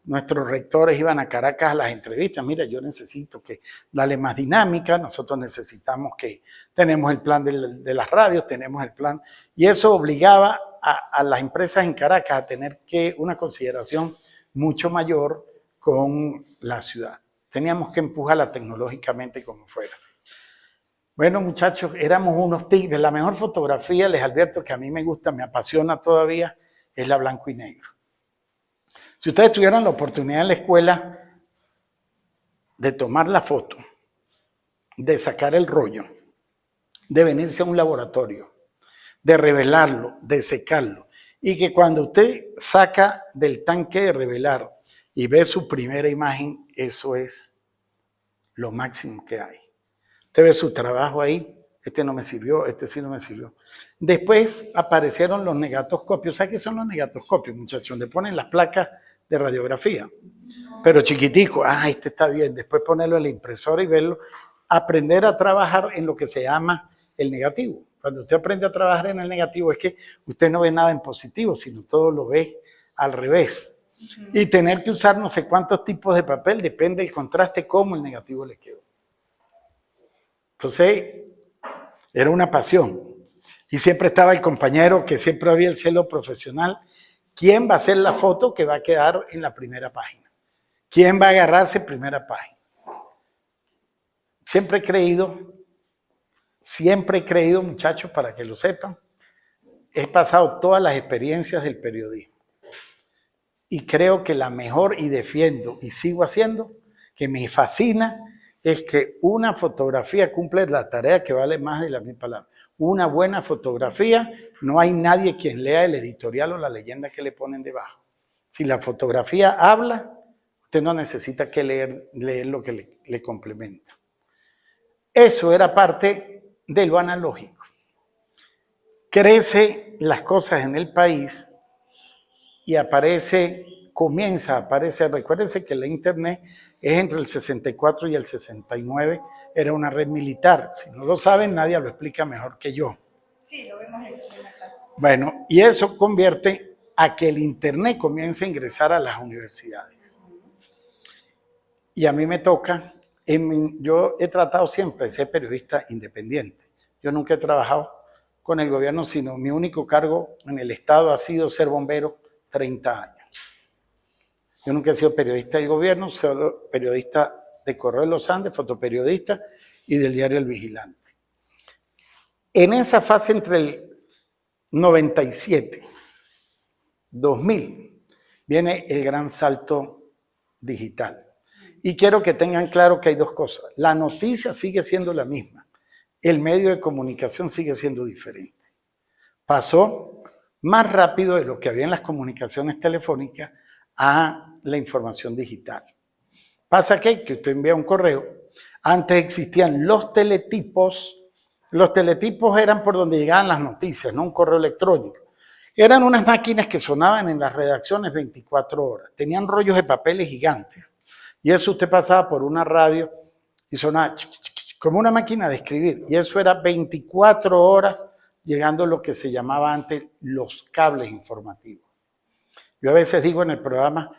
S2: Nuestros rectores iban a Caracas a las entrevistas. Mira, yo necesito que darle más dinámica. Nosotros necesitamos que tenemos el plan de las radios, tenemos el plan. Y eso obligaba a las empresas en Caracas a tener una consideración mucho mayor con la ciudad. Teníamos que empujarla tecnológicamente como fuera. Bueno, muchachos, éramos unos tigres. La mejor fotografía, les advierto que a mí me gusta, me apasiona todavía, es la blanco y negro. Si ustedes tuvieran la oportunidad en la escuela de tomar la foto, de sacar el rollo, de venirse a un laboratorio, de revelarlo, de secarlo, y que cuando usted saca del tanque de revelar y ve su primera imagen, eso es lo máximo que hay. Usted ve su trabajo ahí, este no me sirvió, este sí no me sirvió. Después aparecieron los negatoscopios. ¿Saben qué son los negatoscopios, muchachos? Donde ponen las placas de radiografía, pero chiquitico, este está bien, después ponerlo en la impresora y verlo, aprender a trabajar en lo que se llama el negativo. Cuando usted aprende a trabajar en el negativo es que usted no ve nada en positivo, sino todo lo ve al revés. Y tener que usar no sé cuántos tipos de papel, depende del contraste, cómo el negativo le quedó. Entonces, era una pasión. Y siempre estaba el compañero que siempre había el celo profesional. ¿Quién va a hacer la foto que va a quedar en la primera página? ¿Quién va a agarrarse en primera página? Siempre he creído, muchachos, para que lo sepan, he pasado todas las experiencias del periodismo. Y creo que la mejor, y defiendo, y sigo haciendo, que me fascina, es que una fotografía cumple la tarea que vale más de las 1000 palabras. Una buena fotografía, no hay nadie quien lea el editorial o la leyenda que le ponen debajo. Si la fotografía habla, usted no necesita que leer lo que le complementa. Eso era parte de lo analógico. crece las cosas en el país y comienza a aparecer, recuérdense que la internet es entre el 64 y el 69, era una red militar. Si no lo saben, nadie lo explica mejor que yo.
S1: Sí, lo vimos en la clase.
S2: Bueno, y eso convierte a que el internet comience a ingresar a las universidades. Y a mí me toca, yo he tratado siempre de ser periodista independiente. Yo nunca he trabajado con el gobierno, sino mi único cargo en el Estado ha sido ser bombero 30 años. Yo nunca he sido periodista del gobierno, soy periodista de Correo de los Andes, fotoperiodista y del diario El Vigilante. En esa fase entre el 97, 2000, viene el gran salto digital. Y quiero que tengan claro que hay dos cosas. La noticia sigue siendo la misma. El medio de comunicación sigue siendo diferente. Pasó más rápido de lo que había en las comunicaciones telefónicas a la información digital. Pasa que usted envía un correo. Antes existían los teletipos. Los teletipos eran por donde llegaban las noticias, no un correo electrónico. Eran unas máquinas que sonaban en las redacciones 24 horas. Tenían rollos de papeles gigantes. Y eso usted pasaba por una radio y sonaba como una máquina de escribir. Y eso era 24 horas llegando lo que se llamaba antes los cables informativos. Yo a veces digo en el programa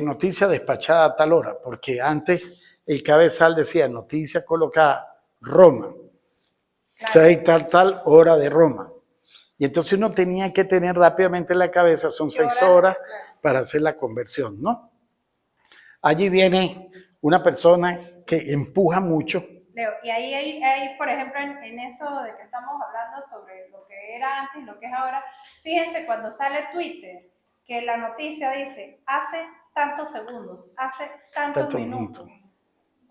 S2: noticia despachada a tal hora, porque antes el cabezal decía noticia colocada Roma, claro. tal hora de Roma. Y entonces uno tenía que tener rápidamente en la cabeza, son 6 horas para hacer la conversión, ¿no? Allí viene una persona que empuja mucho.
S1: Leo, y ahí hay, por ejemplo, en eso de que estamos hablando sobre lo que era antes y lo que es ahora, fíjense cuando sale Twitter, que la noticia dice, hace tantos segundos, hace tantos minutos.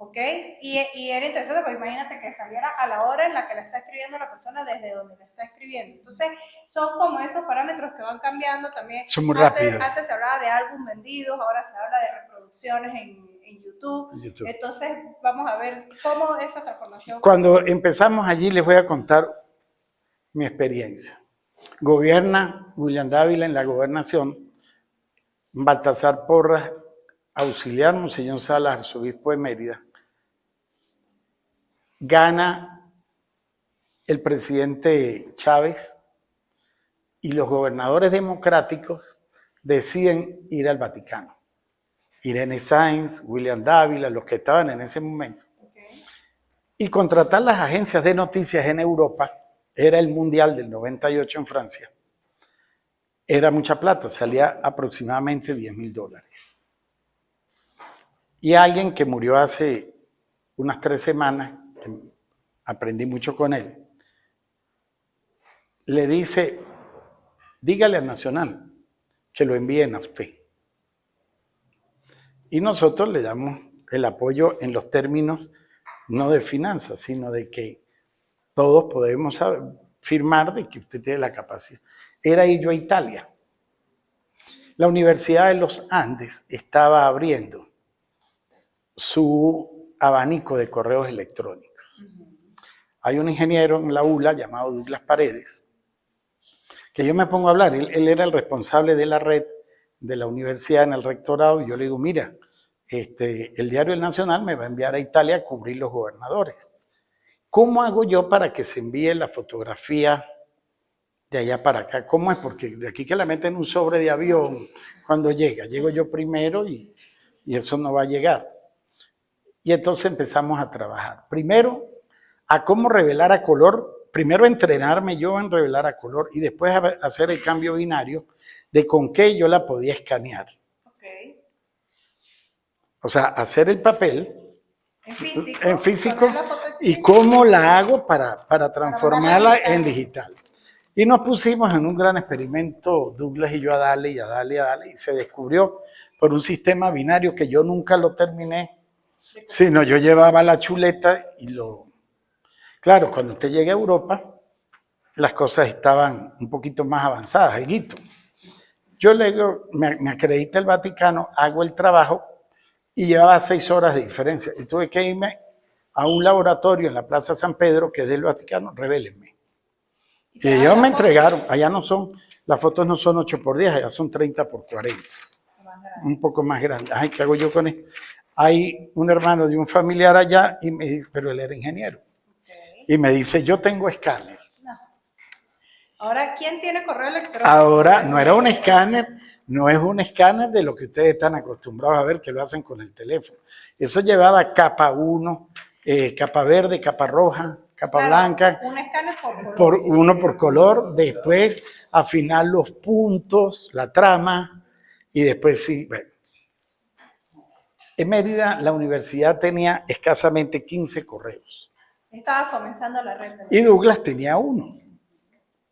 S1: ¿Ok? Y era interesante, porque imagínate que saliera a la hora en la que la está escribiendo la persona desde donde la está escribiendo. Entonces, son como esos parámetros que van cambiando también.
S2: Son muy rápidos.
S1: Antes se hablaba de álbumes vendidos, ahora se habla de reproducciones en YouTube. Entonces, vamos a ver cómo esa transformación...
S2: Cuando empezamos allí, les voy a contar mi experiencia. Gobierna William Dávila en la gobernación, Baltasar Porras, auxiliar Monseñor Salas, arzobispo de Mérida. Gana el presidente Chávez y los gobernadores democráticos deciden ir al Vaticano. Irene Sáenz, William Dávila, los que estaban en ese momento. Y contratar las agencias de noticias en Europa, era el Mundial del 98 en Francia, era mucha plata, salía aproximadamente $10,000. Y alguien que murió hace unas 3 semanas, aprendí mucho con él, le dice, dígale al Nacional que lo envíen a usted. Y nosotros le damos el apoyo en los términos no de finanzas, sino de que todos podemos firmar de que usted tiene la capacidad. Era ir yo a Italia. La Universidad de los Andes estaba abriendo su abanico de correos electrónicos. Hay un ingeniero en la ULA llamado Douglas Paredes, que yo me pongo a hablar, él era el responsable de la red de la universidad en el rectorado, y yo le digo, mira, el diario El Nacional me va a enviar a Italia a cubrir los gobernadores. ¿Cómo hago yo para que se envíe la fotografía de allá para acá? ¿Cómo es? Porque de aquí que la meten en un sobre de avión cuando llega. Llego yo primero y eso no va a llegar. Y entonces empezamos a trabajar. Primero, a cómo revelar a color. Primero entrenarme yo en revelar a color y después hacer el cambio binario de con qué yo la podía escanear.
S1: Okay.
S2: O sea, hacer el papel en físico y
S1: físico,
S2: cómo la hago para transformarla en digital. Y nos pusimos en un gran experimento, Douglas y yo, a darle, y se descubrió por un sistema binario que yo nunca lo terminé, sino yo llevaba la chuleta y lo... Claro, cuando usted llega a Europa, las cosas estaban un poquito más avanzadas, alguito. Yo le digo, me acredita el Vaticano, hago el trabajo y llevaba 6 horas de diferencia. Y tuve que irme a un laboratorio en la Plaza San Pedro, que es del Vaticano, revélenme. Y ellos me entregaron, allá no son, las fotos no son 8x10, allá son 30x40. Un poco más grande. Ay, ¿qué hago yo con esto? Hay un hermano de un familiar allá, y me dice, pero él era ingeniero. Y me dice, yo tengo escáner.
S1: No. Ahora, ¿quién tiene correo electrónico?
S2: Ahora, no era un escáner, no es un escáner de lo que ustedes están acostumbrados a ver, que lo hacen con el teléfono. Eso llevaba capa 1, capa verde, capa roja, capa blanca.
S1: Un escáner por color.
S2: Uno por color, después afinar los puntos, la trama, y después sí, bueno. En Mérida, la universidad tenía escasamente 15 correos.
S1: Estaba comenzando la red.
S2: Y Douglas tenía uno.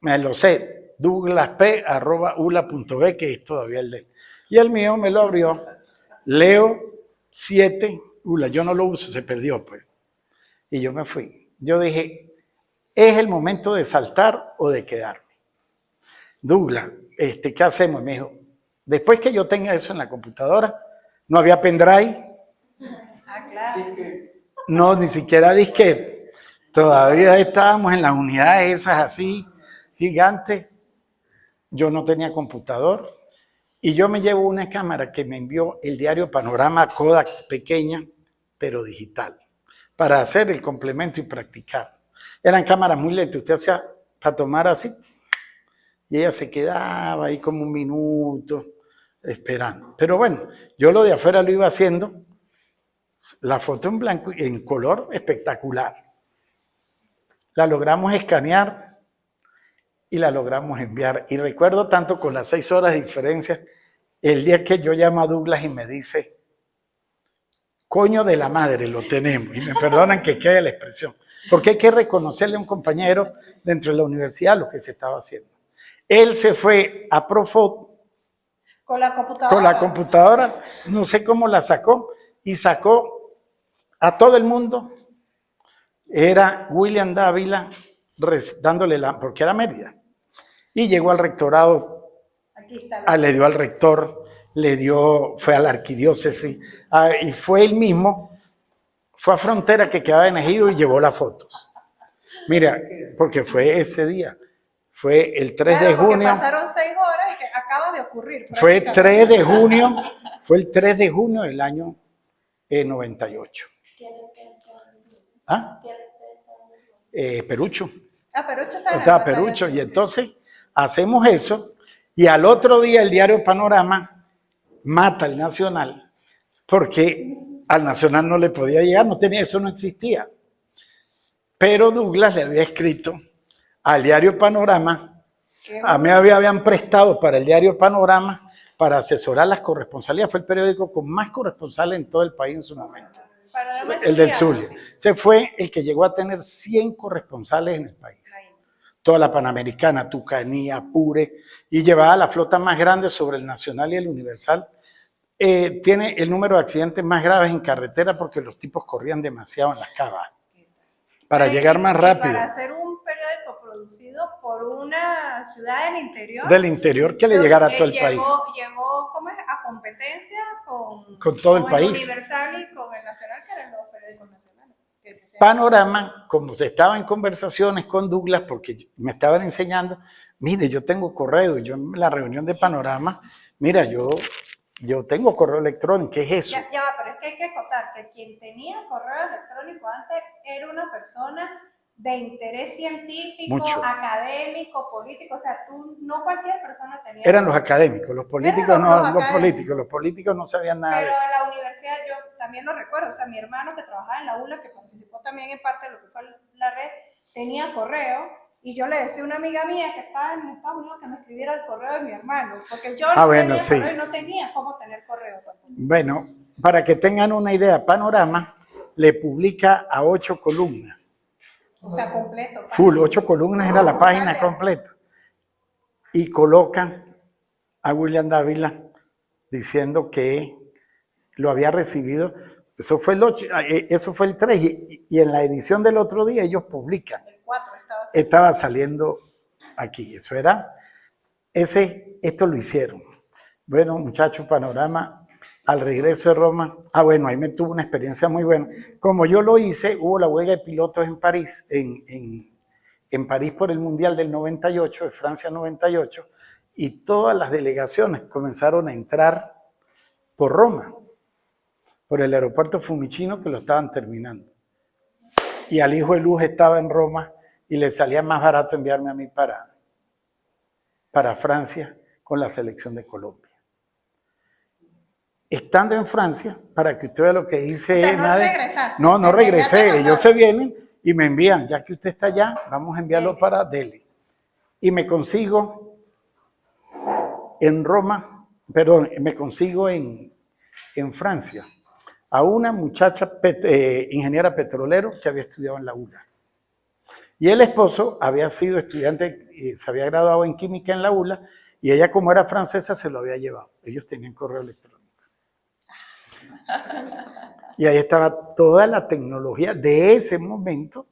S2: Me lo sé, douglasp@ula.b, que es todavía el de él. Y el mío me lo abrió Leo 7, Ula, yo no lo uso, se perdió pues. Y yo me fui. Yo dije, ¿es el momento de saltar o de quedarme? Douglas, ¿qué hacemos? Me dijo, después que yo tenga eso en la computadora, no había pendrive.
S1: Ah, claro.
S2: No, ni siquiera disquete. Todavía estábamos en las unidades esas así, gigantes. Yo no tenía computador. Y yo me llevo una cámara que me envió el diario Panorama Kodak, pequeña, pero digital, para hacer el complemento y practicar. Eran cámaras muy lentas. Usted hacía para tomar así, y ella se quedaba ahí como un minuto esperando. Pero bueno, yo lo de afuera lo iba haciendo. La foto en blanco y en color espectacular. La logramos escanear y la logramos enviar. Y recuerdo tanto con las 6 horas de diferencia, el día que yo llamo a Douglas y me dice, coño de la madre, lo tenemos. Y me perdonan que quede la expresión. Porque hay que reconocerle a un compañero dentro de la universidad lo que se estaba haciendo. Él se fue a Profot
S1: Con la computadora.
S2: con la computadora, no sé cómo la sacó, y sacó a todo el mundo. Era William Dávila dándole porque era Mérida. Y llegó al rectorado,
S1: Aquí está.
S2: le dio al rector, fue a la arquidiócesis, y fue él mismo, fue a Frontera que quedaba en Ejido y llevó las fotos. Mira, porque fue ese día. Fue el 3 de junio.
S1: Pasaron 6 horas y que acaba de ocurrir.
S2: Fue 3 de junio, fue el 3 de junio del año 98. ¿Ah? Perucho.
S1: Perucho está en
S2: Estaba
S1: el 98.
S2: Perucho. Y entonces hacemos eso. Y al otro día el diario Panorama mata al Nacional porque al Nacional no le podía llegar, no tenía, eso no existía. Pero Douglas le había escrito al diario Panorama, a mí habían prestado para el diario Panorama para asesorar las corresponsalías, fue el periódico con más corresponsales en todo el país en su momento, el del Zulia. Se fue el que llegó a tener 100 corresponsales en el país, toda la Panamericana, Tucanía, Apure, y llevaba la flota más grande sobre el Nacional y el Universal. Tiene el número de accidentes más graves en carretera porque los tipos corrían demasiado en las cavas para llegar más rápido.
S1: Para hacer un periódico producido por una ciudad del interior.
S2: Del interior que le llegara a todo el país.
S1: Llegó ¿cómo es? A competencia
S2: con todo el país.
S1: El Universal y con el Nacional, que eran los periódicos nacionales.
S2: Panorama, como se estaba en conversaciones con Douglas, porque me estaban enseñando, mire, yo tengo correo, yo en la reunión de Panorama, mira, yo tengo correo electrónico, ¿qué es eso?
S1: Ya va, pero es que hay que acotar que quien tenía correo electrónico antes era una persona de interés científico, académico, político, o sea, no cualquier persona tenía.
S2: Eran los académicos, los políticos los políticos no sabían nada de eso.
S1: Pero en la universidad yo también lo recuerdo, o sea, mi hermano que trabajaba en la ULA, que participó también en parte de lo que fue la red, tenía correo. Y yo le decía a una amiga mía que estaba en Estados Unidos que me escribiera el correo de mi hermano, porque yo no tenía correo y no tenía cómo tener correo tampoco.
S2: Bueno, para que tengan una idea, Panorama le publica a 8 columnas.
S1: O sea, completo.
S2: Full, 8 columnas era la página completa. Y colocan a William Dávila diciendo que lo había recibido. Eso fue el 8, eso fue el 3. Y en la edición del otro día ellos publican.
S1: 4
S2: estaba saliendo aquí, eso era, esto lo hicieron. Bueno, muchachos, Panorama, al regreso de Roma, bueno, ahí me tuvo una experiencia muy buena. Como yo lo hice, hubo la huelga de pilotos en París, en en París por el Mundial del 98, de Francia 98, y todas las delegaciones comenzaron a entrar por Roma, por el aeropuerto Fiumicino, que lo estaban terminando. Y al hijo de Luz estaba en Roma y le salía más barato enviarme a mí para Francia con la selección de Colombia. Estando en Francia, para que usted vea lo que dice...
S1: O sea, no regresaste.
S2: No
S1: Ya
S2: regresé.
S1: te
S2: Ellos se vienen y me envían, ya que usted está allá, vamos a enviarlo para Delhi. Y me consigo en Roma, perdón, me consigo en Francia a una muchacha ingeniera petrolero que había estudiado en la ULA. Y el esposo había sido estudiante, se había graduado en química en la ULA, y ella, como era francesa, se lo había llevado. Ellos tenían correo electrónico. Y ahí estaba toda la tecnología de ese momento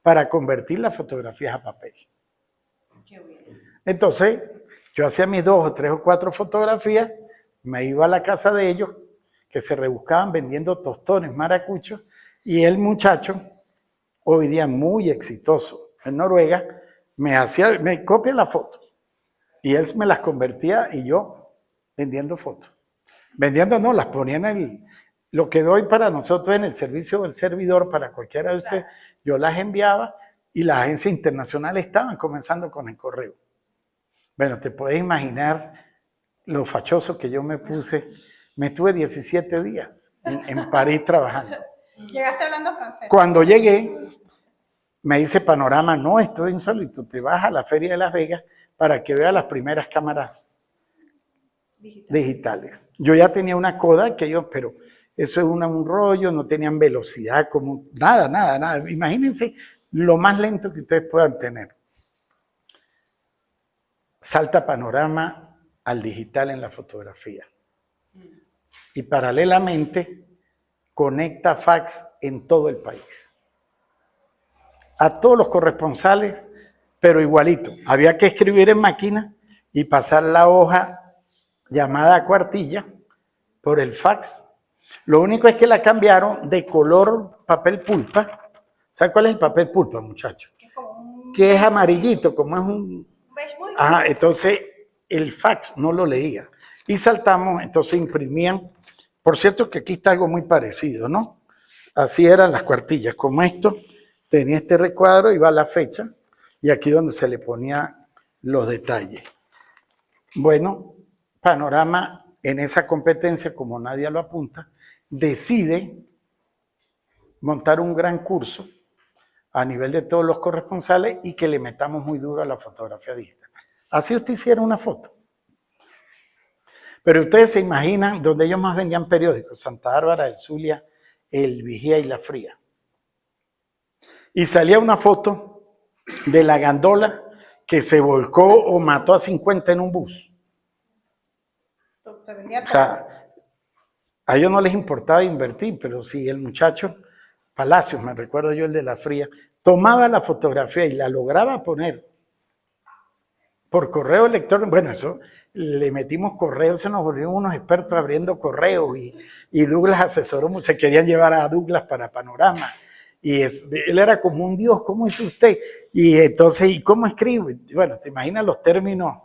S2: para convertir las fotografías a papel. Entonces, yo hacía mis 2 o 3 o 4 fotografías, me iba a la casa de ellos, que se rebuscaban vendiendo tostones, maracuchos, y el muchacho, hoy día muy exitoso en Noruega, me copia la foto, y él me las convertía, y yo vendiendo fotos. Vendiendo no, las ponía en lo que doy para nosotros en el servicio del servidor, para cualquiera de ustedes, yo las enviaba, y las agencias internacionales estaban comenzando con el correo. Bueno, te puedes imaginar lo fachoso que yo me puse. Me estuve 17 días en París trabajando.
S1: Llegaste hablando francés.
S2: Cuando llegué, me dice Panorama, no, esto es insólito, te vas a la Feria de Las Vegas para que veas las primeras cámaras digitales. Yo ya tenía una Kodak, pero eso es un rollo, no tenían velocidad, como nada. Imagínense lo más lento que ustedes puedan tener. Salta Panorama al digital en la fotografía. Y paralelamente conecta fax en todo el país. A todos los corresponsales, pero igualito. Había que escribir en máquina y pasar la hoja llamada cuartilla por el fax. Lo único es que la cambiaron de color papel pulpa. ¿Sabe cuál es el papel pulpa, muchachos? Que es amarillito, como es un... Ajá, entonces el fax no lo leía. Y saltamos, entonces imprimían. Por cierto que aquí está algo muy parecido, ¿no? Así eran las cuartillas, como esto, tenía este recuadro, iba la fecha, y aquí donde se le ponía los detalles. Bueno, Panorama en esa competencia, como nadie lo apunta, decide montar un gran curso a nivel de todos los corresponsales y que le metamos muy duro a la fotografía digital. Así usted hiciera una foto. Pero ustedes se imaginan donde ellos más vendían periódicos, Santa Bárbara, el Zulia, el Vigía y la Fría. Y salía una foto de la gandola que se volcó o mató a 50 en un bus. O sea, a ellos no les importaba invertir, pero si el muchacho, Palacios, me recuerdo yo el de la Fría, tomaba la fotografía y la lograba poner por correo electrónico, bueno, eso le metimos correo, se nos volvieron unos expertos abriendo correos y Douglas asesoró, se querían llevar a Douglas para Panorama. Y él era como un dios, ¿cómo hizo usted? Y entonces, ¿y cómo escribe? Bueno, te imaginas los términos,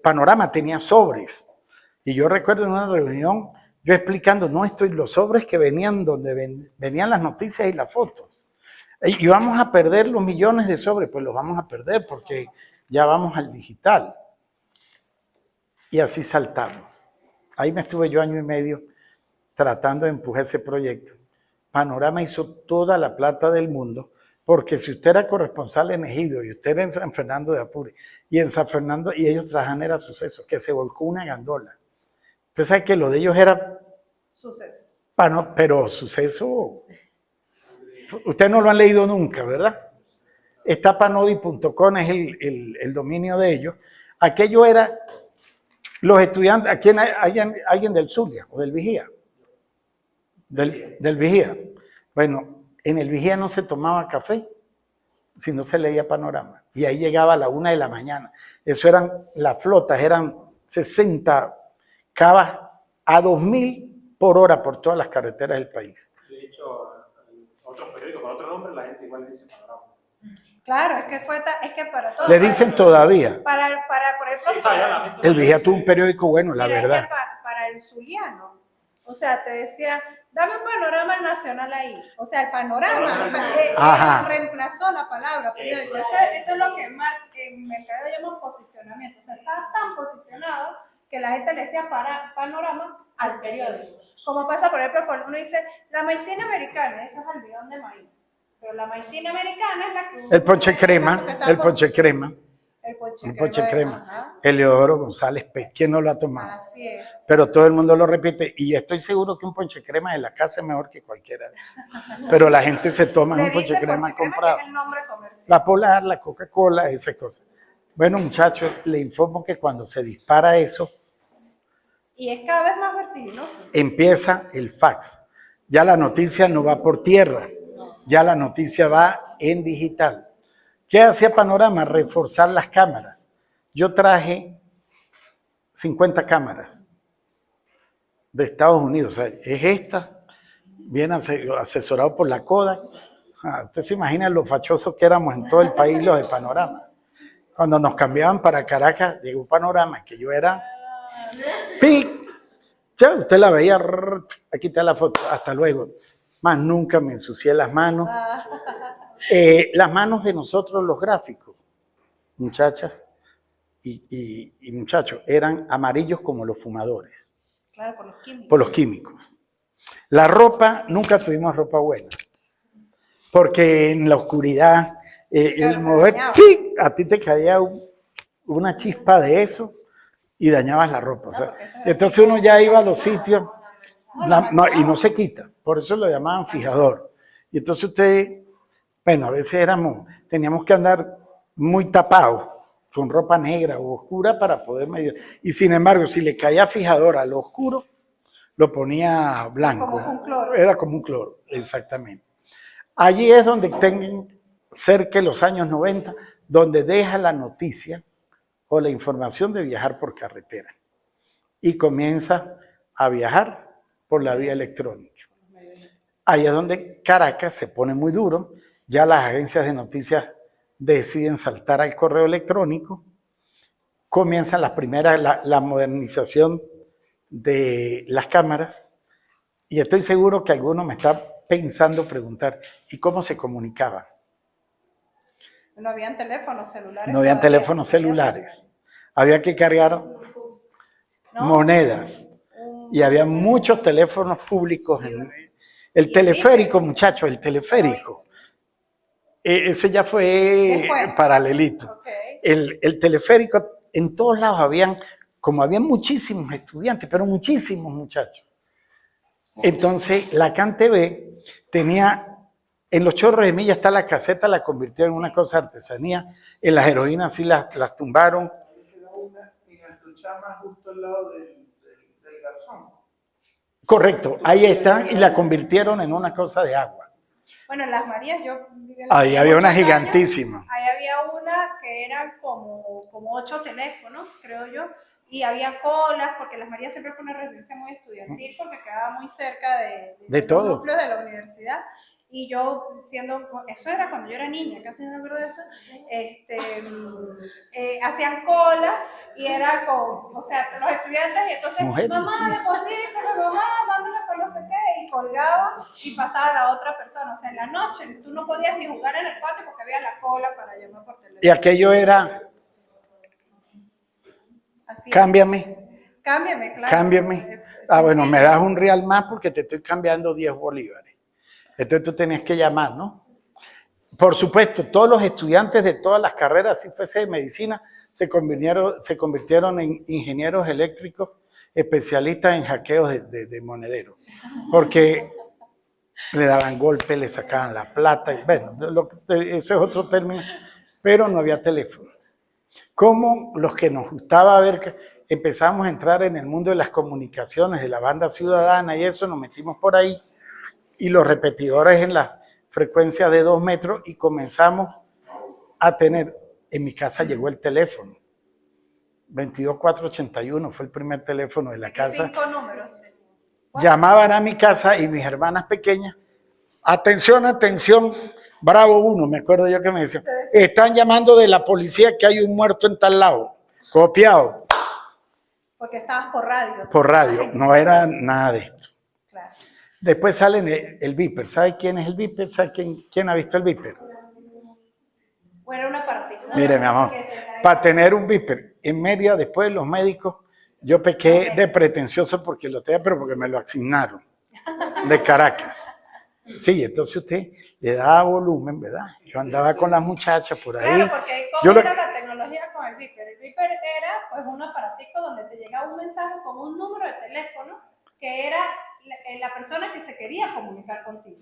S2: Panorama tenía sobres. Y yo recuerdo en una reunión, yo explicando, los sobres que venían donde venían las noticias y las fotos. Y vamos a perder los millones de sobres, pues los vamos a perder porque ya vamos al digital. Y así saltamos. Ahí me estuve yo 1 año y medio tratando de empujar ese proyecto. Panorama hizo toda la plata del mundo, porque si usted era corresponsal en Ejido y usted era en San Fernando de Apure, y en San Fernando, y ellos trabajan, era Suceso, que se volcó una gandola. Usted sabe que lo de ellos era...
S1: Suceso.
S2: Pero Suceso, usted no lo han leído nunca, ¿verdad? Está panodi.com, es el dominio de ellos. Aquello era los estudiantes, aquí alguien del Zulia o del Vigía. Del Vigía. Bueno, en el Vigía no se tomaba café, si no se leía Panorama. Y ahí llegaba a la 1 de la mañana. Eso eran las flotas, eran 60 cavas a 2.000 por hora por todas las carreteras del país.
S4: De hecho, en otros periódicos con otro nombre, la gente igual dice Panorama.
S1: Claro, es que es que para todo.
S2: Le dicen todavía.
S1: Por ejemplo,
S2: El Vigía tuvo un periódico bueno, la
S1: mira, es que
S2: verdad.
S1: para el zuliano, o sea, te decía, dame un panorama nacional ahí. O sea, el panorama
S2: Ajá.
S1: reemplazó la palabra periódico. Eso es lo que en mercado llamamos posicionamiento. O sea, está tan posicionado que la gente le decía panorama al periódico. Como pasa, por ejemplo, cuando uno dice, la maicena americana, eso es almidón de maíz. Pero la maicena americana es la que...
S2: El ponche crema, el ponche crema.
S1: El
S2: ponche crema.
S1: Ajá.
S2: Eleodoro González Pez, ¿quién no lo ha tomado?
S1: Así es.
S2: Pero todo el mundo lo repite y estoy seguro que un ponche crema de la casa es mejor que cualquiera de esos. Pero la gente se toma un ponche crema comprado.
S1: Que es el nombre comercial.
S2: La Polar, la Coca-Cola, esas cosas. Bueno, muchachos, le informo que cuando se dispara eso,
S1: y es cada vez más vertiginoso.
S2: empieza el fax. Ya la noticia no va por tierra, ya la noticia va en digital. ¿Qué hacía Panorama? Reforzar las cámaras. Yo traje 50 cámaras de Estados Unidos. O sea, es esta, bien asesorado por la Kodak. Usted se imagina lo fachosos que éramos en todo el país los de Panorama. Cuando nos cambiaban para Caracas, llegó Panorama, que yo era... ¡Pic! Ya, usted la veía, aquí está la foto, hasta luego. Más nunca me ensucié las manos. Las manos de nosotros, los gráficos, muchachas y muchachos, eran amarillos como los fumadores.
S1: Claro, por los químicos.
S2: Por los químicos. La ropa, nunca tuvimos ropa buena. Porque en la oscuridad, el mover, ¡pic! A ti te caía una chispa de eso y dañabas la ropa. O sea, entonces uno ya iba a los sitios y no se quita. Por eso lo llamaban fijador. Y entonces usted, bueno, a veces teníamos que andar muy tapados, con ropa negra o oscura para poder medir. Y sin embargo, si le caía fijador a lo oscuro, lo ponía blanco.
S1: Como un cloro.
S2: Era como un cloro, exactamente. Allí es donde tengan cerca de los años 90, donde deja la noticia o la información de viajar por carretera y comienza a viajar por la vía electrónica. Ahí es donde Caracas se pone muy duro, ya las agencias de noticias deciden saltar al correo electrónico, comienzan las primeras, la modernización de las cámaras, y estoy seguro que alguno me está pensando preguntar, ¿y cómo se comunicaban?
S1: No habían teléfonos celulares.
S2: No habían teléfonos celulares. Había que cargar monedas. Y había muchos teléfonos públicos. El teleférico, muchachos, el teleférico. Ese ya fue paralelito.
S1: Okay.
S2: El teleférico, en todos lados como habían muchísimos estudiantes, pero muchísimos muchachos. Entonces, la CanTV tenía, en los Chorros de Milla está la caseta, la convirtieron en una cosa de artesanía. En las heroínas sí las tumbaron.
S4: Ahí queda una en Altochama, justo al lado del garzón.
S2: Correcto, ahí están y la convirtieron en una cosa de agua.
S1: Bueno, en Las Marías yo vivía en
S2: Ahí había una
S1: años,
S2: gigantísima.
S1: Ahí había una que eran como 8 teléfonos, creo yo, y había colas, porque Las Marías siempre fue una residencia muy estudiantil, porque quedaba muy cerca de
S2: todo.
S1: los núcleos de la universidad. Y yo eso era cuando yo era niña, casi no me acuerdo de eso, hacían cola y era o sea, los estudiantes, y entonces,
S2: Mujeres,
S1: mamá, deposítame, mamá, mándame por no sé qué, y colgaba y pasaba a la otra persona. O sea, en la noche tú no podías ni jugar en el patio porque había la cola para llamar por teléfono.
S2: Y aquello era,
S1: Así
S2: cámbiame,
S1: claro.
S2: cámbiame. Bueno, me das un real más porque te estoy cambiando 10 bolívares. Entonces tú tenías que llamar, ¿no? Por supuesto, todos los estudiantes de todas las carreras, si fuese de medicina, se convirtieron en ingenieros eléctricos especialistas en hackeos de monederos. Porque le daban golpes, le sacaban la plata. Y bueno, eso es otro término. Pero no había teléfono. Como los que nos gustaba ver que empezamos a entrar en el mundo de las comunicaciones, de la banda ciudadana y eso, nos metimos por ahí. Y los repetidores en las frecuencias de 2 metros y comenzamos a tener, en mi casa llegó el teléfono, 22481 fue el primer teléfono de la casa.
S1: 5 números.
S2: Llamaban a mi casa y mis hermanas pequeñas Atención, atención, Bravo 1, me acuerdo yo que me decía, están llamando de la policía que hay un muerto en tal lado, copiado.
S1: Porque estabas por radio.
S2: Por radio, no era nada de esto.
S1: Claro.
S2: Después sale el Viper. ¿Sabe quién es el Viper? ¿Sabe quién ha visto el Viper?
S1: Bueno, una partida.
S2: Mire, mi amor, para tener un Viper en media, después los médicos, yo pequé de pretencioso porque lo tenía, pero porque me lo asignaron de Caracas. Sí, entonces usted le daba volumen, ¿verdad? Yo andaba con las muchachas por ahí.
S1: Claro, porque ¿cómo era la tecnología con el Viper? El Viper era pues un aparatico donde te llegaba un mensaje con un número de teléfono que era la persona que se quería comunicar contigo.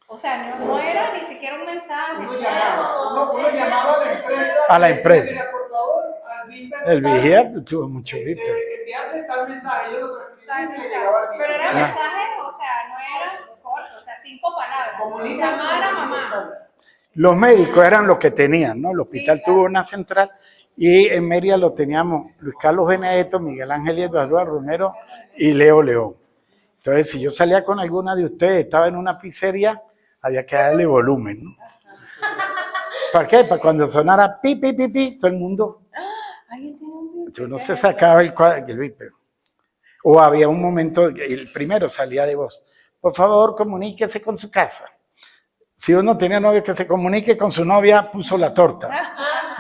S1: O sea, no era ni siquiera un mensaje.
S4: Uno llamaba a la empresa.
S2: A la
S4: y decía,
S2: empresa.
S4: "Mira, por favor, al Viper
S2: El
S4: tal,
S2: vigía tuvo mucho Viper.
S4: enviarle tal mensaje, yo lo transcribí y le
S1: Pero
S4: llegaba al Viper.
S1: era mensaje, o sea, no era corto, o sea, 5 palabras. Llamar a mamá.
S2: Los médicos eran los que tenían, ¿no? El hospital
S1: Sí, claro.
S2: tuvo una central y en Mérida lo teníamos Luis Carlos Benedetto, Miguel Ángel y Eduardo Romero y Leo León. Entonces, si yo salía con alguna de ustedes, estaba en una pizzería, había que darle volumen, ¿no? ¿Para qué? Para cuando sonara pi, pi, pi, pi, todo el mundo,
S1: ¿Alguien tiene un Viper?
S2: no se sacaba el Viper. O había un momento, el primero salía de voz, por favor, comuníquese con su casa. Si uno tenía novio, que se comunique con su novia, puso la torta.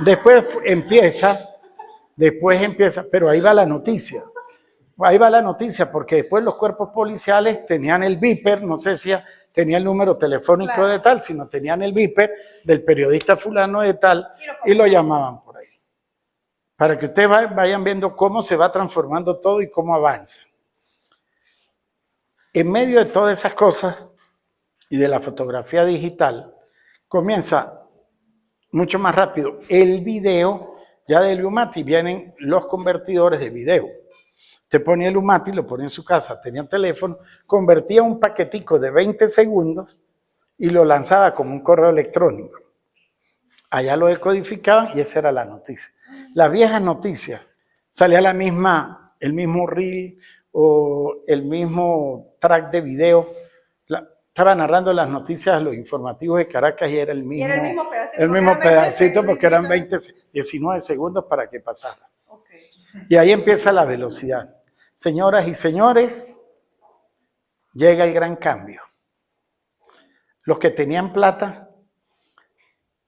S2: Después empieza, pero ahí va la noticia. Ahí va la noticia, porque después los cuerpos policiales tenían el Viper, no sé si tenía el número telefónico
S1: Claro.
S2: de tal, sino tenían el Viper del periodista fulano de tal y lo llamaban por ahí. Para que ustedes vayan viendo cómo se va transformando todo y cómo avanza. En medio de todas esas cosas y de la fotografía digital, comienza mucho más rápido el video. Ya del Lumati vienen los convertidores de video. Usted ponía el Lumati, lo ponía en su casa, tenía un teléfono, convertía un paquetico de 20 segundos y lo lanzaba como un correo electrónico. Allá lo decodificaban y esa era la noticia. Las viejas noticias, salía el mismo reel o el mismo track de video. Estaba narrando las noticias, los informativos de Caracas y era el mismo,
S1: Y era el mismo pedacito.
S2: el mismo
S1: porque eran 20
S2: pedacito porque eran
S1: segunditos.
S2: 19 segundos para que pasara.
S1: Okay.
S2: Y ahí empieza la velocidad. Señoras y señores, llega el gran cambio. Los que tenían plata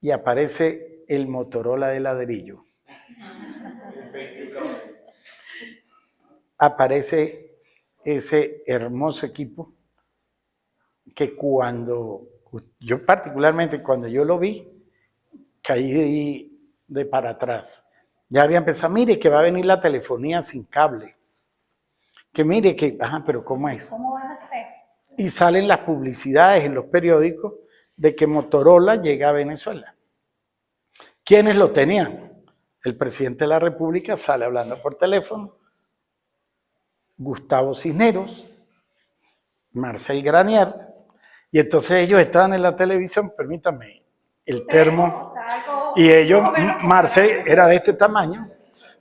S2: y aparece el Motorola de ladrillo. Aparece ese hermoso equipo que yo particularmente cuando yo lo vi, caí de para atrás. Ya había empezado, mire que va a venir la telefonía sin cable. Que mire que, pero ¿cómo es?
S1: ¿Cómo van a hacer?
S2: Y salen las publicidades en los periódicos de que Motorola llega a Venezuela. ¿Quiénes lo tenían? El presidente de la República sale hablando por teléfono, Gustavo Cisneros, Marcel Granier, y entonces ellos estaban en la televisión, permítame, el termo,
S1: O sea, algo
S2: y ellos,
S1: más o menos
S2: Marcel era de este tamaño,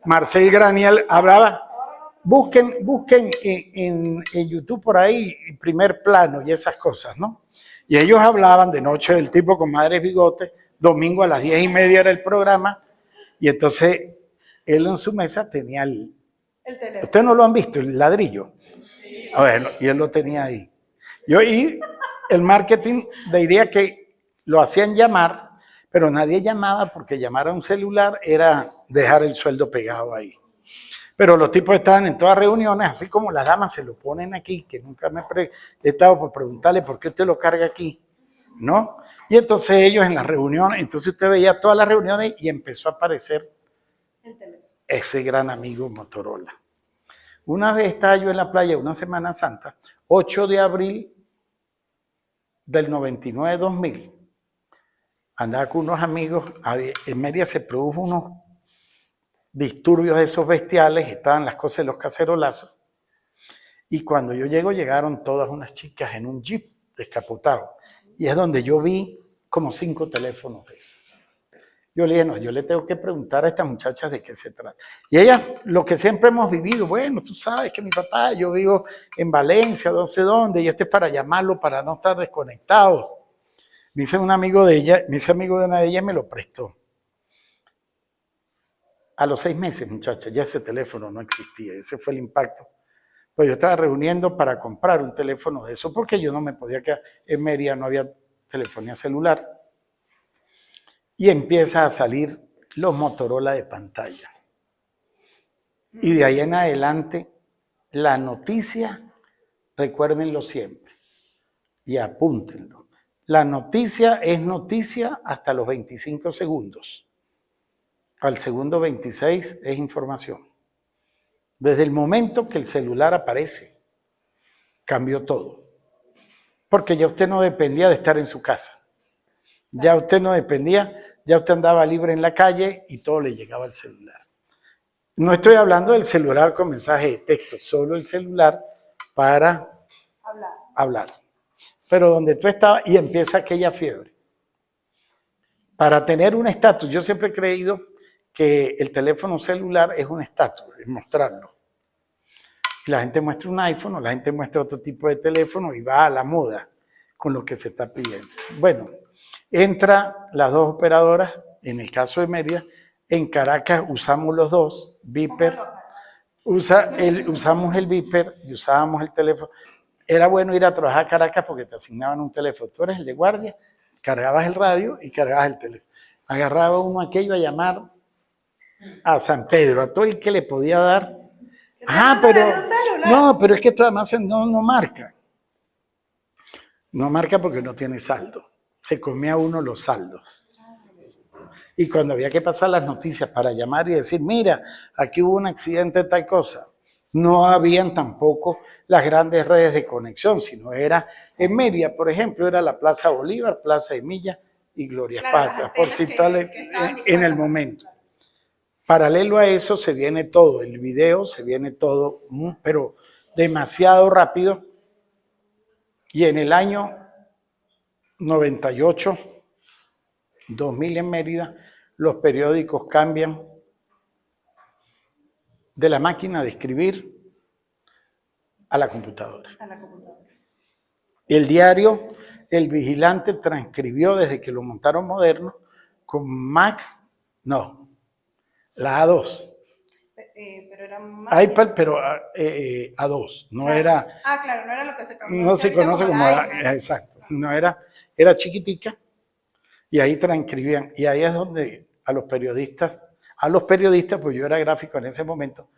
S2: Marcel Granier hablaba. Busquen en YouTube por ahí primer plano y esas cosas, ¿no? Y ellos hablaban de noche del tipo con madres bigotes, domingo a las 10:30 era el programa, y entonces él en su mesa tenía
S1: el teléfono.
S2: ¿ustedes no lo han visto, el ladrillo? Bueno, y él lo tenía ahí. Y el marketing diría que lo hacían llamar, pero nadie llamaba porque llamar a un celular era dejar el sueldo pegado ahí. Pero los tipos estaban en todas reuniones, así como las damas se lo ponen aquí, que nunca he estado por preguntarle por qué usted lo carga aquí, ¿no? Y entonces ellos en las reuniones, entonces usted veía todas las reuniones y empezó a aparecer ese gran amigo Motorola. Una vez estaba yo en la playa, una Semana Santa, 8 de abril del 99-2000, andaba con unos amigos, en Mérida se produjo unos disturbios esos bestiales, estaban las cosas de los cacerolazos, y cuando yo llegaron todas unas chicas en un jeep descapotado, y es donde yo vi como 5 teléfonos de esos. Yo le dije, no, yo le tengo que preguntar a estas muchachas de qué se trata. Y ellas, lo que siempre hemos vivido, bueno, tú sabes que mi papá, yo vivo en Valencia, no sé dónde, y este es para llamarlo, para no estar desconectado. Me hice un amigo de ella, me hice amigo de una de ellas y me lo prestó. A los 6 meses, muchachas, ya ese teléfono no existía, ese fue el impacto. Pues yo estaba reuniendo para comprar un teléfono de eso, porque yo no me podía quedar, en Mérida no había telefonía celular. Y empieza a salir los Motorola de pantalla. Y de ahí en adelante, la noticia, recuérdenlo siempre y apúntenlo. La noticia es noticia hasta los 25 segundos. Al segundo 26 es información. Desde el momento que el celular aparece, cambió todo. Porque ya usted no dependía de estar en su casa. Ya usted no dependía, ya usted andaba libre en la calle y todo le llegaba al celular. No estoy hablando del celular con mensaje de texto, solo el celular para hablar. Pero donde tú estabas y empieza aquella fiebre. Para tener un estatus, yo siempre he creído que el teléfono celular es un estatus, es mostrarlo. Y la gente muestra un iPhone o la gente muestra otro tipo de teléfono y va a la moda con lo que se está pidiendo. Bueno, entra las dos operadoras, en el caso de Mérida, en Caracas usamos los dos, Viper, usamos el Viper y usábamos el teléfono. Era bueno ir a trabajar a Caracas porque te asignaban un teléfono. Tú eres el de guardia, cargabas el radio y cargabas el teléfono. Agarraba uno aquello a llamar a San Pedro, a todo el que le podía dar. Pero no, pero es que esto además no marca. No marca porque no tiene saldo. Se comía uno los saldos. Y cuando había que pasar las noticias para llamar y decir, mira, aquí hubo un accidente de tal cosa, no habían tampoco las grandes redes de conexión, sino era en Mérida, por ejemplo, era la Plaza Bolívar, Plaza de Milla y Glorias Patrias, por citarle en el momento. Paralelo a eso se viene todo, el video se viene todo, pero demasiado rápido. Y en el año 98, 2000 en Mérida, los periódicos cambian de la máquina de escribir a la computadora. El diario El Vigilante transcribió desde que lo montaron moderno con Mac, no, la A2.
S1: Pero era más
S2: iPad, pero A2, no
S1: claro.
S2: era...
S1: Claro, no era lo que se conoce.
S2: No se conoce como exacto, no era chiquitica y ahí transcribían. Y ahí es donde a los periodistas, pues yo era gráfico en ese momento,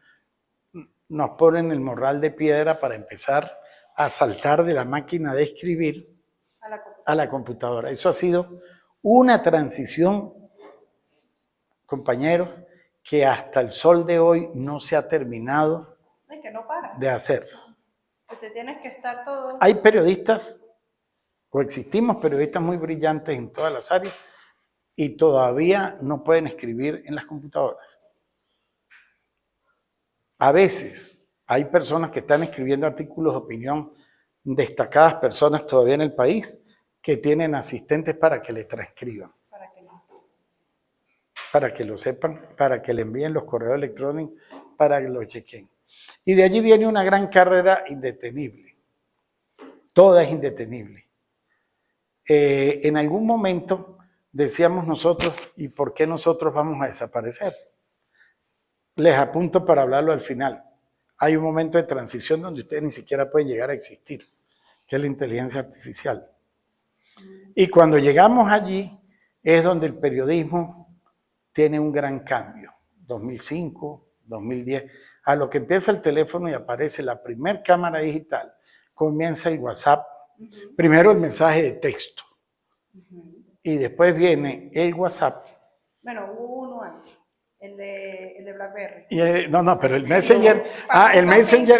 S2: nos ponen el morral de piedra para empezar a saltar de la máquina de escribir a la computadora. Eso ha sido una transición, compañeros, que hasta el sol de hoy no se ha terminado de hacer.
S1: Te tienes que estar todo.
S2: Hay periodistas, o existimos periodistas muy brillantes en todas las áreas, y todavía no pueden escribir en las computadoras. A veces hay personas que están escribiendo artículos de opinión, destacadas personas todavía en el país, que tienen asistentes para que le transcriban. Para que lo sepan, para que le envíen los correos electrónicos, para que lo chequen. Y de allí viene una gran carrera indetenible. Toda es indetenible. En algún momento decíamos nosotros, ¿y por qué nosotros vamos a desaparecer? Les apunto para hablarlo al final. Hay un momento de transición donde ustedes ni siquiera pueden llegar a existir, que es la inteligencia artificial. Y cuando llegamos allí es donde el periodismo tiene un gran cambio. 2005, 2010, a lo que empieza el teléfono y aparece la primer cámara digital, comienza el WhatsApp, primero el mensaje de texto, y después viene el WhatsApp.
S1: Bueno, hubo uno antes, el de BlackBerry.
S2: No, pero el Messenger,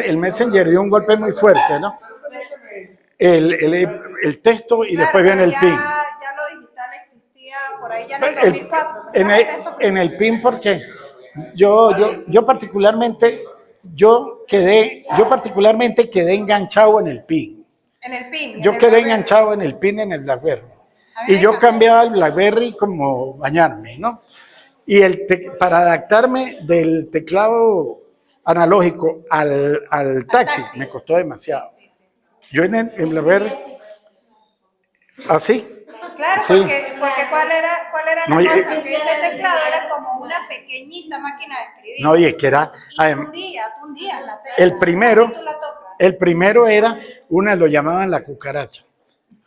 S2: el Messenger dio un golpe muy fuerte, ¿no? El texto y después viene el PIN.
S1: Ya lo digital existía por ahí ya en el 2004.
S2: En el PIN, ¿por qué? Yo particularmente quedé enganchado en el PIN.
S1: En el PIN.
S2: Yo quedé enganchado en el PIN en el BlackBerry.
S1: A mí
S2: Y
S1: me
S2: yo
S1: encantó.
S2: cambiaba el BlackBerry como bañarme, ¿no? Y para adaptarme del teclado analógico al táctil me costó demasiado.
S1: Sí, sí, sí.
S2: Yo en BlackBerry, así,
S1: Claro,
S2: sí.
S1: porque ¿cuál era
S2: No,
S1: la
S2: y-
S1: cosa? Que ese teclado era como una pequeñita máquina de escribir.
S2: no, y es que era,
S1: Y tú hundías la tecla.
S2: el primero,
S1: Aquí tú la tocas.
S2: el primero era, una lo llamaban la cucaracha.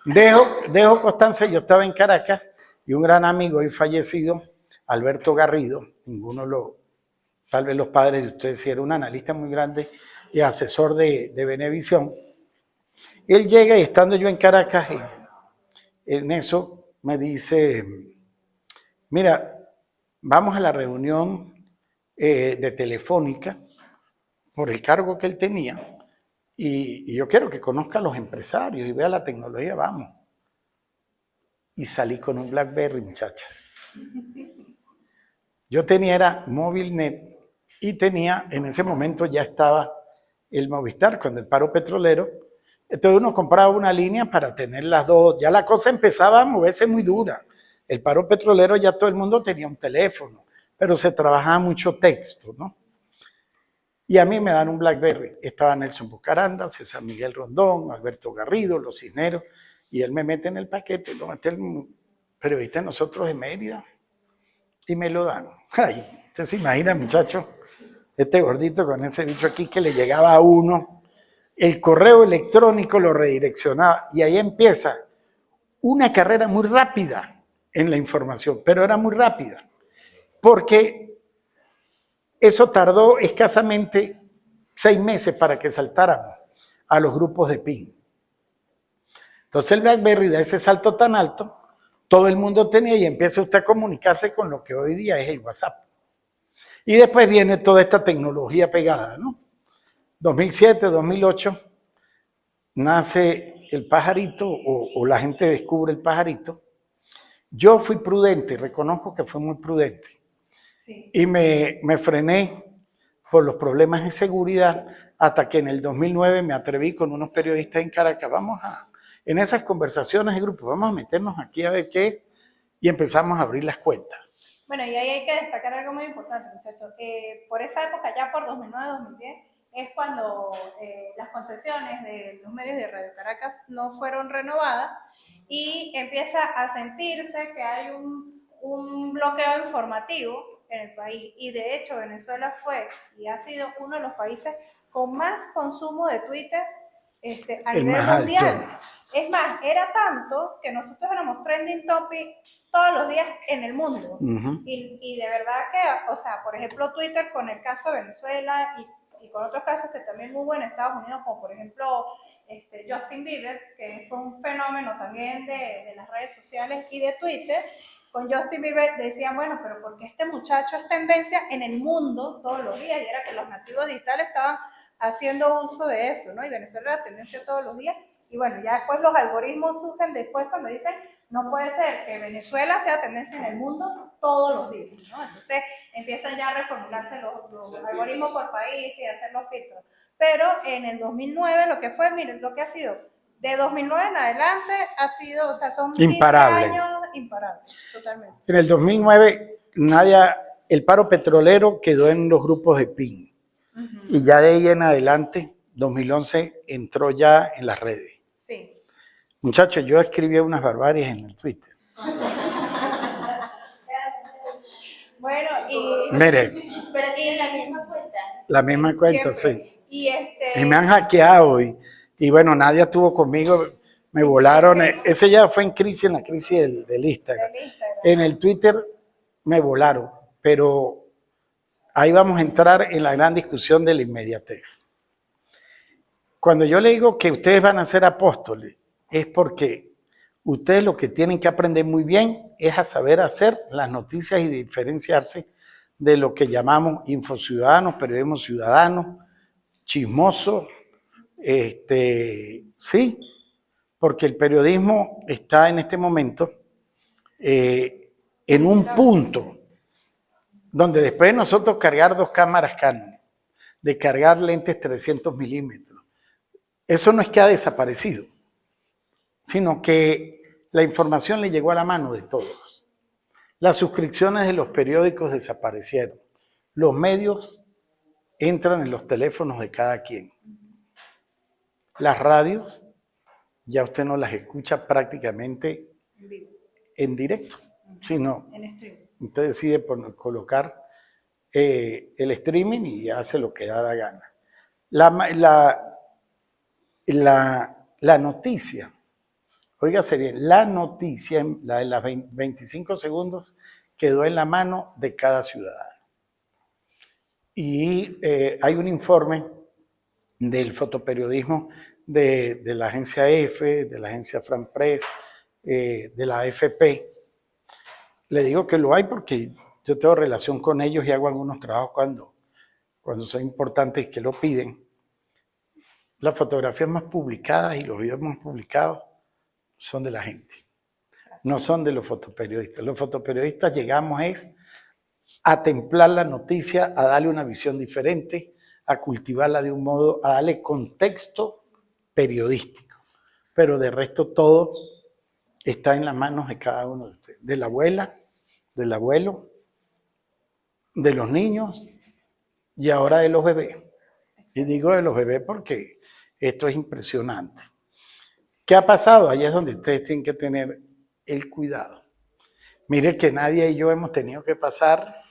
S2: Dejo constancia, yo estaba en Caracas y un gran amigo hoy fallecido, Alberto Garrido, tal vez los padres de ustedes, sí, era un analista muy grande y asesor de Venevisión. Él llega y estando yo en Caracas, en eso me dice, mira, vamos a la reunión de Telefónica por el cargo que él tenía y yo quiero que conozca a los empresarios y vea la tecnología, vamos. Y salí con un BlackBerry, muchachas. Yo era MobileNet y tenía, en ese momento ya estaba el Movistar con el paro petrolero. Entonces uno compraba una línea para tener las dos. Ya la cosa empezaba a moverse muy dura. El paro petrolero ya todo el mundo tenía un teléfono, pero se trabajaba mucho texto, ¿no? Y a mí me dan un BlackBerry. Estaba Nelson Bucaranda, César Miguel Rondón, Alberto Garrido, Los Cisneros, y él me mete en el paquete, lo mete el periodista de nosotros de Mérida, y me lo dan. Ay, usted se imagina, muchacho, este gordito con ese bicho aquí que le llegaba a uno, el correo electrónico lo redireccionaba, y ahí empieza una carrera muy rápida en la información, pero era muy rápida, porque eso tardó escasamente 6 meses para que saltáramos a los grupos de PIN. Entonces el BlackBerry da ese salto tan alto, todo el mundo tenía y empieza usted a comunicarse con lo que hoy día es el WhatsApp. Y después viene toda esta tecnología pegada, ¿no? 2007, 2008, nace el pajarito o la gente descubre el pajarito. Yo fui prudente, reconozco que fui muy prudente.
S1: Sí.
S2: Y me frené por los problemas de seguridad hasta que en el 2009 me atreví con unos periodistas en Caracas, en esas conversaciones de grupo, vamos a meternos aquí a ver qué, y empezamos a abrir las cuentas.
S1: Bueno, y ahí hay que destacar algo muy importante, muchachos. Por esa época, ya por 2009-2010, es cuando las concesiones de los medios de Radio Caracas no fueron renovadas y empieza a sentirse que hay un bloqueo informativo en el país. Y de hecho, Venezuela fue y ha sido uno de los países con más consumo de Twitter a
S2: El
S1: nivel
S2: más
S1: mundial.
S2: alto.
S1: Es más, era tanto que nosotros éramos trending topic todos los días en el mundo. Y de verdad que, o sea, por ejemplo, Twitter con el caso de Venezuela y con otros casos que también hubo en Estados Unidos, como por ejemplo Justin Bieber, que fue un fenómeno también de las redes sociales y de Twitter. Con Justin Bieber decían, bueno, pero ¿por qué este muchacho es tendencia en el mundo todos los días? Y era que los nativos digitales estaban haciendo uso de eso, ¿no? Y Venezuela era tendencia todos los días. Y bueno, ya después los algoritmos surgen después cuando dicen, no puede ser que Venezuela sea tendencia en el mundo todos los días, ¿no? Entonces empiezan ya a reformularse los algoritmos por país y a hacer los filtros. Pero en el 2009 lo que fue, miren, lo que ha sido, de 2009 en adelante ha sido, o sea, son 15
S2: imparable.
S1: años imparables, totalmente.
S2: En el 2009, el paro petrolero quedó en los grupos de PIN. Y ya de ahí en adelante, 2011, entró ya en las redes.
S1: Sí.
S2: Muchachos, yo escribí unas barbaries en el Twitter.
S1: Bueno, y...
S2: Mire.
S3: Pero tiene la misma cuenta.
S2: La misma cuenta,
S1: siempre.
S2: sí.
S1: Y
S2: me han hackeado y bueno, nadie estuvo conmigo, me volaron. Ese ya fue en la crisis del Instagram. En el Twitter me volaron, pero ahí vamos a entrar en la gran discusión de la inmediatez. Cuando yo le digo que ustedes van a ser apóstoles, es porque ustedes lo que tienen que aprender muy bien es a saber hacer las noticias y diferenciarse de lo que llamamos infociudadanos, periodismo ciudadano, chismoso, sí, porque el periodismo está en este momento en un punto donde después de nosotros cargar 2 cámaras Canon, de cargar lentes 300 milímetros, eso no es que ha desaparecido, sino que la información le llegó a la mano de todos. Las suscripciones de los periódicos desaparecieron. Los medios entran en los teléfonos de cada quien. Las radios, ya usted no las escucha prácticamente en directo, sino
S1: En stream.
S2: usted decide colocar el streaming y hace lo que da la gana. La noticia, óigase bien, la noticia, la de las 25 segundos, quedó en la mano de cada ciudadano. Y hay un informe del fotoperiodismo de la agencia EFE, de la agencia Franpress, de la AFP. Le digo que lo hay porque yo tengo relación con ellos y hago algunos trabajos cuando son importantes que lo piden. Las fotografías más publicadas y los videos más publicados son de la gente, no son de los fotoperiodistas. Los fotoperiodistas llegamos a templar la noticia, a darle una visión diferente, a cultivarla de un modo, a darle contexto periodístico. Pero de resto todo está en las manos de cada uno de ustedes, de la abuela, del abuelo, de los niños y ahora de los bebés. Y digo de los bebés porque esto es impresionante. ¿Qué ha pasado? Ahí es donde ustedes tienen que tener el cuidado. Mire que Nadia y yo hemos tenido que pasar,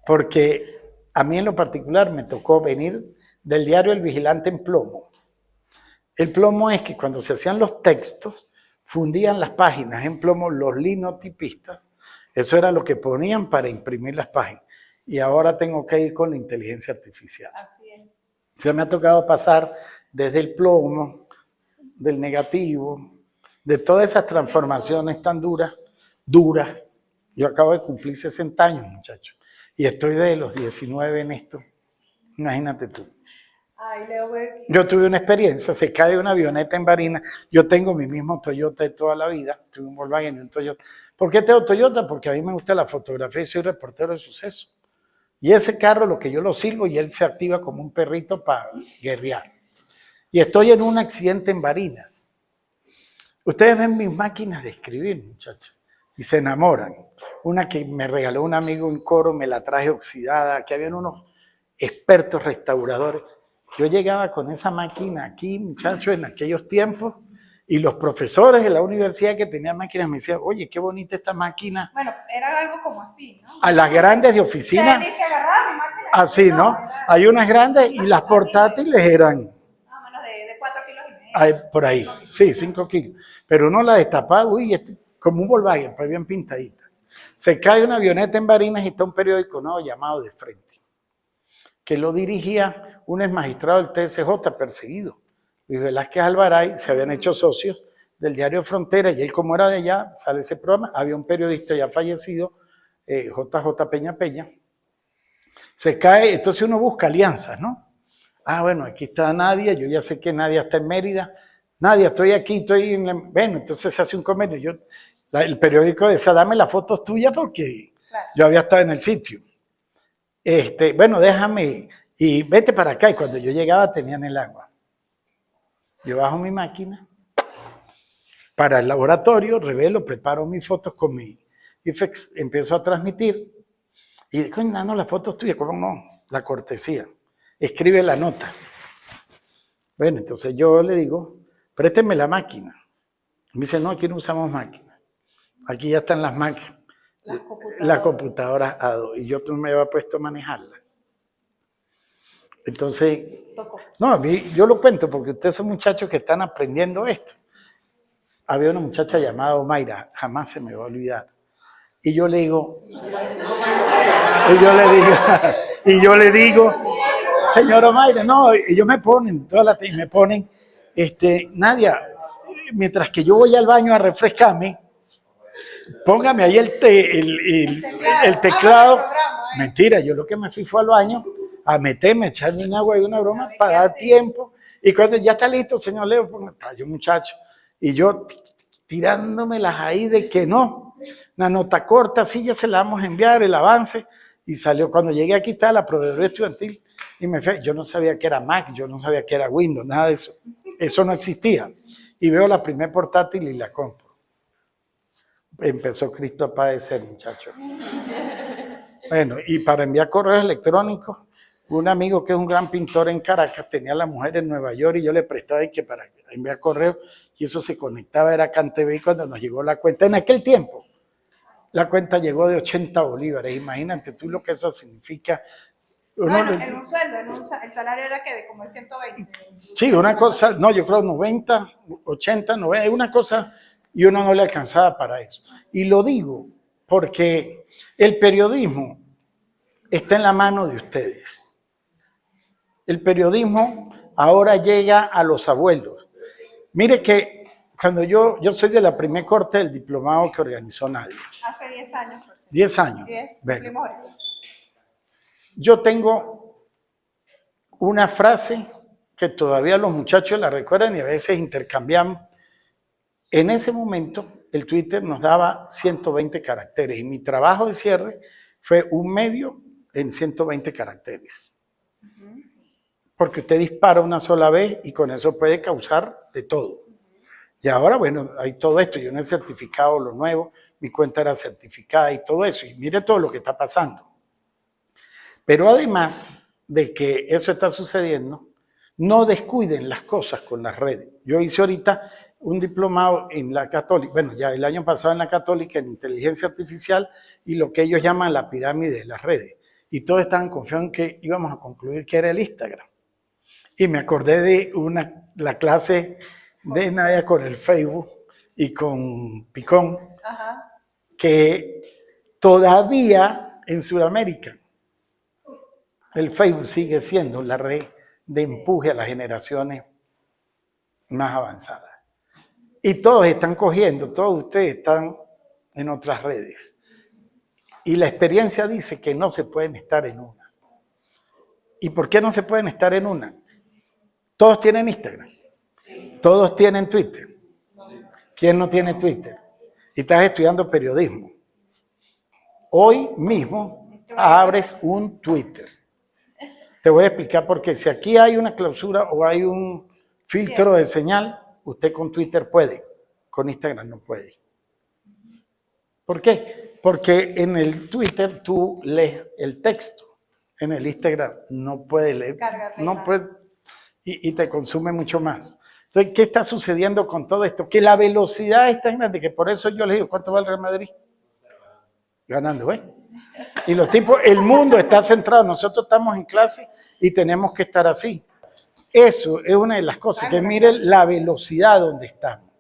S2: porque a mí en lo particular me tocó venir del diario El Vigilante en plomo. El plomo es que cuando se hacían los textos, fundían las páginas en plomo los linotipistas. Eso era lo que ponían para imprimir las páginas. Y ahora tengo que ir con la inteligencia artificial.
S1: Así es.
S2: Se me ha tocado pasar desde el plomo, del negativo, de todas esas transformaciones tan duras. Yo acabo de cumplir 60 años, muchachos, y estoy desde los 19 en esto. Imagínate tú.
S1: Ay, Leo,
S2: Yo tuve una experiencia, se cae una avioneta en Barinas. Yo tengo mi mismo Toyota de toda la vida, tuve un Volkswagen y un Toyota. ¿Por qué tengo Toyota? Porque a mí me gusta la fotografía y soy reportero de sucesos. Y ese carro, lo que yo lo sirvo, y él se activa como un perrito para guerrear. Y estoy en un accidente en Barinas. Ustedes ven mis máquinas de escribir, muchachos, y se enamoran. Una que me regaló un amigo en Coro, me la traje oxidada, que habían unos expertos restauradores. Yo llegaba con esa máquina aquí, muchachos, en aquellos tiempos, y los profesores de la universidad que tenían máquinas me decían, oye, qué bonita esta máquina.
S1: Bueno, era algo como así, ¿no?
S2: A las grandes de
S1: O sea,
S2: oficina,
S1: ni se agarraba mi máquina.
S2: así, ¿no? Hay unas grandes y las portátiles eran
S1: Más o menos de 4 kilos y medio.
S2: ahí, por ahí, sí, 5 kilos. Pero uno la destapaba, uy, como un Volkswagen, pues bien pintadita. Se cae una avioneta en Barinas y está un periódico nuevo llamado De Frente, que lo dirigía un exmagistrado del TSJ perseguido. Luis Velázquez Alvaray, se habían hecho socios del diario Frontera, y él, como era de allá, sale ese programa, había un periodista ya fallecido, JJ Peña Peña, se cae, entonces uno busca alianzas, ¿no? Ah, bueno, aquí está Nadia, yo ya sé que Nadia está en Mérida. Nadia, estoy aquí, bueno, entonces se hace un convenio. El periódico decía, dame las fotos tuyas porque
S1: Claro.
S2: yo había estado en el sitio. Bueno, déjame, y vete para acá. Y cuando yo llegaba tenían el agua. Yo bajo mi máquina para el laboratorio, revelo, preparo mis fotos con mi IFEX, empiezo a transmitir. Y digo, no, las fotos tuyas, ¿cómo no? La cortesía. Escribe la nota. Bueno, entonces yo le digo, présteme la máquina. Me dice, no, aquí no usamos máquina. Aquí ya están las máquinas. Las computadoras ADO. Y yo no me había puesto a manejarlas. Entonces, no, a mí, yo lo cuento porque ustedes son muchachos que están aprendiendo esto. Había una muchacha llamada Omaira, jamás se me va a olvidar. Y yo le digo, señor Omaira, no, ellos me ponen, Nadia, mientras que yo voy al baño a refrescarme, póngame ahí el teclado. Mentira, yo lo que me fui fue al baño a meterme, echarme un agua y una broma para dar tiempo. Y cuando ya está listo, señor Leo, yo muchacho. Y yo tirándomelas ahí de que no. Una nota corta, sí, ya se la vamos a enviar, el avance. Y salió, cuando llegué aquí está la proveeduría estudiantil. Y yo no sabía que era Mac, yo no sabía que era Windows, nada de eso. Eso no existía. Y veo la primer portátil y la compro. Empezó Cristo a padecer, muchachos. Bueno, y para enviar correos electrónicos, un amigo que es un gran pintor en Caracas tenía a la mujer en Nueva York y yo le prestaba y que para enviar correos y eso se conectaba, era CanTV y cuando nos llegó la cuenta, en aquel tiempo, la cuenta llegó de 80 bolívares. Imagínate tú lo que eso significa.
S1: Bueno, en un sueldo, el salario era que de como de 120.
S2: Sí, una cosa, no, yo creo 90, 80, 90, una cosa y uno no le alcanzaba para eso. Y lo digo porque el periodismo está en la mano de ustedes. El periodismo ahora llega a los abuelos. Mire que cuando yo soy de la primer corte del diplomado que organizó Nadia.
S1: Hace 10 años.
S2: 10 años.
S1: 10,
S2: Bueno,
S1: cumplimos ahorita.
S2: yo tengo una frase que todavía los muchachos la recuerdan y a veces intercambiamos. En ese momento, el Twitter nos daba 120 caracteres y mi trabajo de cierre fue un medio en 120 caracteres. Porque usted dispara una sola vez y con eso puede causar de todo. Y ahora, bueno, hay todo esto. Yo no he certificado lo nuevo, mi cuenta era certificada y todo eso. Y mire todo lo que está pasando. Pero además de que eso está sucediendo, no descuiden las cosas con las redes. Yo hice ahorita un diplomado en la Católica, bueno, ya el año pasado en la Católica en inteligencia artificial y lo que ellos llaman la pirámide de las redes. Y todos estaban confiados en que íbamos a concluir que era el Instagram. Y me acordé de la clase de Nadia con el Facebook y con Picón, que todavía en Sudamérica el Facebook sigue siendo la red de empuje a las generaciones más avanzadas. Y todos están cogiendo, todos ustedes están en otras redes. Y la experiencia dice que no se pueden estar en una. ¿Y por qué no se pueden estar en una? Todos tienen Instagram. Sí. Todos tienen Twitter. Sí. ¿Quién no tiene Twitter? Y estás estudiando periodismo. Hoy mismo abres un Twitter. Te voy a explicar por qué. Si aquí hay una clausura o hay un filtro de señal, usted con Twitter puede, con Instagram no puede. ¿Por qué? Porque en el Twitter tú lees el texto, en el Instagram no puedes leer, no puede, y te consume mucho más. Entonces, ¿qué está sucediendo con todo esto? Que la velocidad es tan grande que por eso yo les digo, ¿cuánto va el Real Madrid? Ganando, ¿ves? Y los tipos, el mundo está centrado, nosotros estamos en clase y tenemos que estar así. Eso es una de las cosas, que miren la velocidad donde estamos.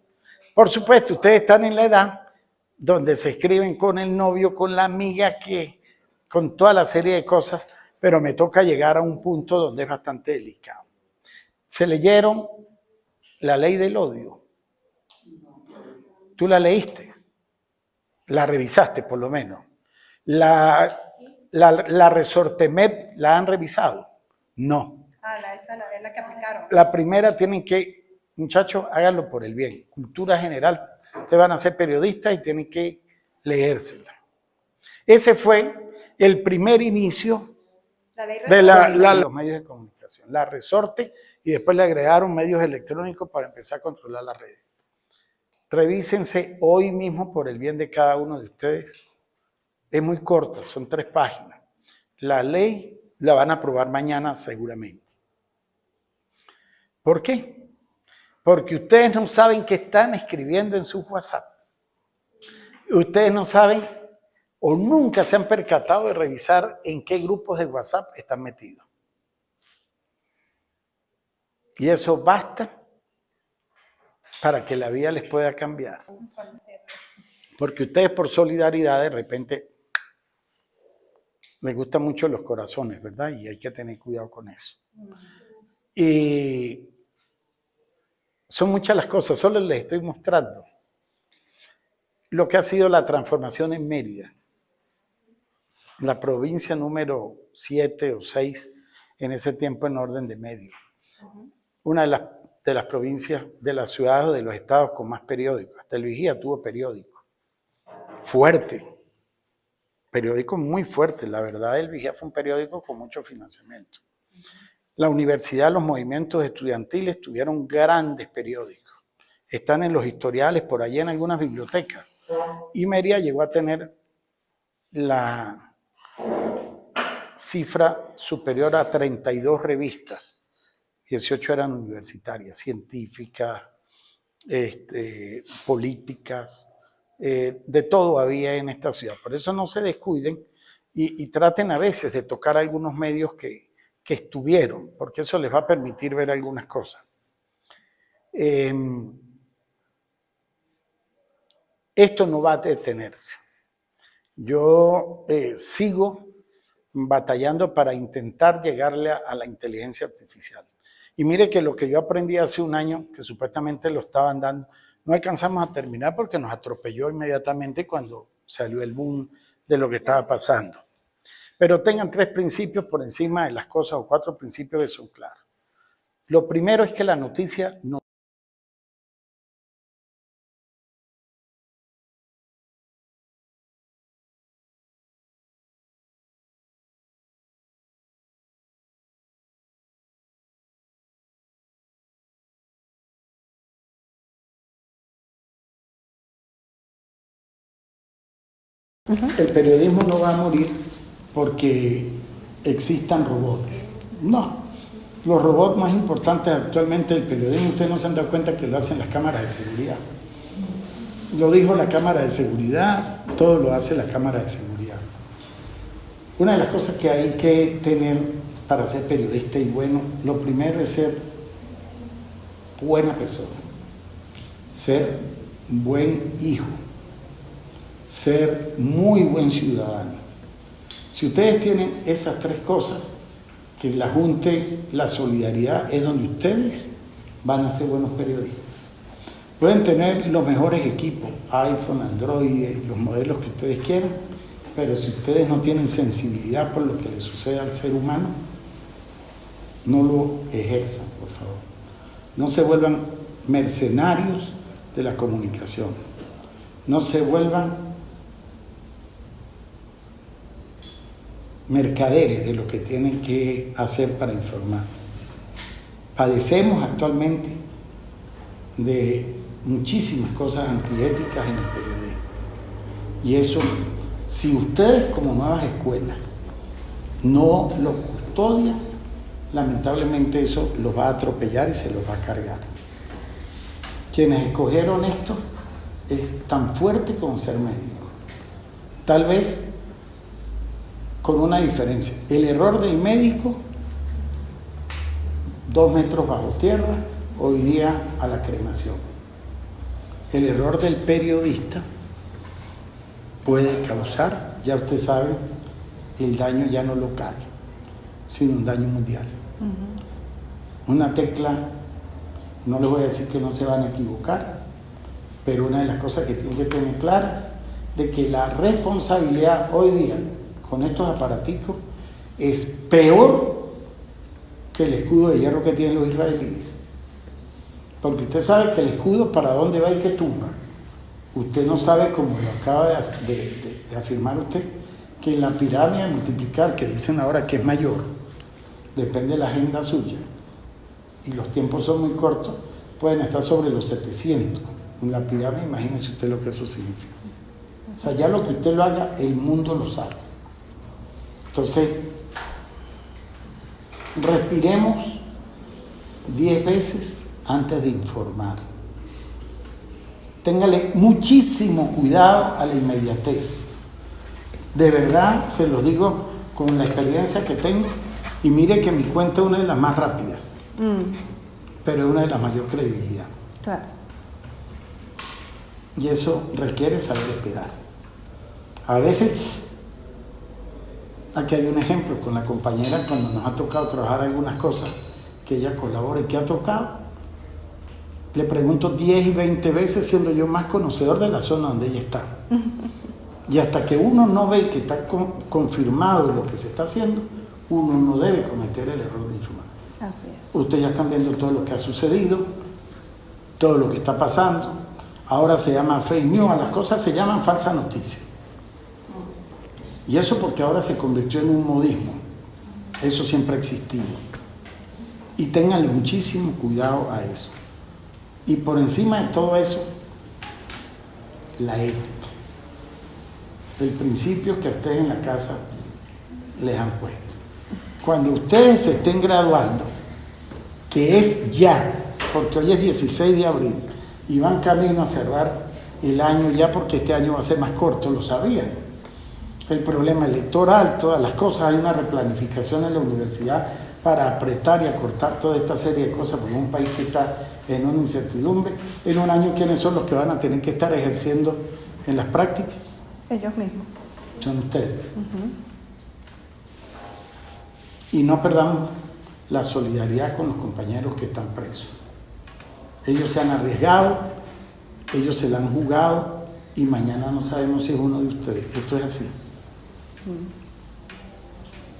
S2: Por supuesto, ustedes están en la edad donde se escriben con el novio, con la amiga, con toda la serie de cosas, pero me toca llegar a un punto donde es bastante delicado. ¿Se leyeron la ley del odio? ¿Tú la leíste? ¿La revisaste por lo menos? ¿La resorte MEP la han revisado? No.
S1: Esa es la que aplicaron.
S2: La primera tienen que, muchachos, háganlo por el bien. Cultura general. Ustedes van a ser periodistas y tienen que leérsela. Ese fue el primer inicio de los medios de comunicación. La resorte y después le agregaron medios electrónicos para empezar a controlar las redes. Revísense hoy mismo por el bien de cada uno de ustedes. Es muy corta, son 3 páginas. La ley la van a aprobar mañana seguramente. ¿Por qué? Porque ustedes no saben qué están escribiendo en sus WhatsApp. Ustedes no saben o nunca se han percatado de revisar en qué grupos de WhatsApp están metidos. Y eso basta para que la vida les pueda cambiar. Porque ustedes por solidaridad de repente les gustan mucho los corazones, ¿verdad? Y hay que tener cuidado con eso. Y son muchas las cosas, solo les estoy mostrando lo que ha sido la transformación en Mérida, la provincia número 7 o 6 en ese tiempo en orden de medio. Una de las provincias, de las ciudades o de los estados con más periódicos. Hasta el Vigía tuvo periódico. Fuerte. Periódico muy fuerte. La verdad, el Vigía fue un periódico con mucho financiamiento. La universidad, los movimientos estudiantiles tuvieron grandes periódicos. están en los historiales, por allí en algunas bibliotecas. Y Mérida llegó a tener la cifra superior a 32 revistas, 18 eran universitarias, científicas, políticas, de todo había en esta ciudad. Por eso no se descuiden y traten a veces de tocar algunos medios que estuvieron, porque eso les va a permitir ver algunas cosas. Esto no va a detenerse. Yo sigo batallando para intentar llegarle a la inteligencia artificial. Y mire que lo que yo aprendí hace un año, que supuestamente lo estaban dando, no alcanzamos a terminar porque nos atropelló inmediatamente cuando salió el boom de lo que estaba pasando. Pero tengan 3 principios por encima de las cosas, o 4 principios que son claros. Lo primero es que la noticia no El periodismo no va a morir porque existan robots. No. Los robots más importantes actualmente del periodismo, ustedes no se han dado cuenta que lo hacen las cámaras de seguridad. Lo dijo la cámara de seguridad, todo lo hace la cámara de seguridad. Una de las cosas que hay que tener para ser periodista y bueno, lo primero es ser buena persona, ser buen hijo, ser muy buen ciudadano. Si ustedes tienen esas 3 cosas, que la junte la solidaridad, es donde ustedes van a ser buenos periodistas. Pueden tener los mejores equipos, iPhone, Android, los modelos que ustedes quieran, pero si ustedes no tienen sensibilidad por lo que le sucede al ser humano, no lo ejerzan, por favor. No se vuelvan mercenarios de la comunicación. No se vuelvan mercaderes de lo que tienen que hacer para informar. Padecemos actualmente de muchísimas cosas antiéticas en el periodismo. Y eso, si ustedes como nuevas escuelas no lo custodian, lamentablemente eso los va a atropellar y se los va a cargar. Quienes escogieron esto es tan fuerte como ser médico. Tal vez con una diferencia. El error del médico, 2 metros bajo tierra, hoy día a la cremación. El error del periodista puede causar, ya ustedes saben, el daño ya no local, sino un daño mundial. Una tecla, no les voy a decir que no se van a equivocar, pero una de las cosas que tienen que tener claras, de que la responsabilidad hoy día con estos aparaticos es peor que el escudo de hierro que tienen los israelíes. Porque usted sabe que el escudo para dónde va y qué tumba. Usted no sabe, como lo acaba de afirmar usted, que la pirámide de multiplicar, que dicen ahora que es mayor, depende de la agenda suya, y los tiempos son muy cortos, pueden estar sobre los 700. En la pirámide, imagínese usted lo que eso significa. O sea, ya lo que usted lo haga, el mundo lo sabe. Entonces, respiremos 10 veces antes de informar. Téngale muchísimo cuidado a la inmediatez. De verdad, se los digo con la experiencia que tengo, y mire que mi cuenta es una de las más rápidas, pero es una de las mayor credibilidad.
S1: Claro.
S2: Y eso requiere saber esperar. A veces, aquí hay un ejemplo con la compañera cuando nos ha tocado trabajar algunas cosas que ella colabora y que ha tocado. Le pregunto 10 y 20 veces, siendo yo más conocedor de la zona donde ella está. Y hasta que uno no ve que está confirmado lo que se está haciendo, uno no debe cometer el error de informar.
S1: Así es.
S2: Ustedes ya están viendo todo lo que ha sucedido, todo lo que está pasando. Ahora se llama fake news, a las cosas se llaman falsa noticia. Y eso porque ahora se convirtió en un modismo. Eso siempre ha existido. Y ténganle muchísimo cuidado a eso. Y por encima de todo eso, la ética. El principio que a ustedes en la casa les han puesto. Cuando ustedes se estén graduando, que es ya, porque hoy es 16 de abril, y van camino a cerrar el año ya, porque este año va a ser más corto, lo sabían. El problema electoral, todas las cosas, hay una replanificación en la universidad para apretar y acortar toda esta serie de cosas, porque es un país que está en una incertidumbre. En un año, ¿quiénes son los que van a tener que estar ejerciendo en las prácticas?
S1: Ellos mismos.
S2: Son ustedes. Y no perdamos la solidaridad con los compañeros que están presos. Ellos se han arriesgado, ellos se la han jugado y mañana no sabemos si es uno de ustedes. Esto es así.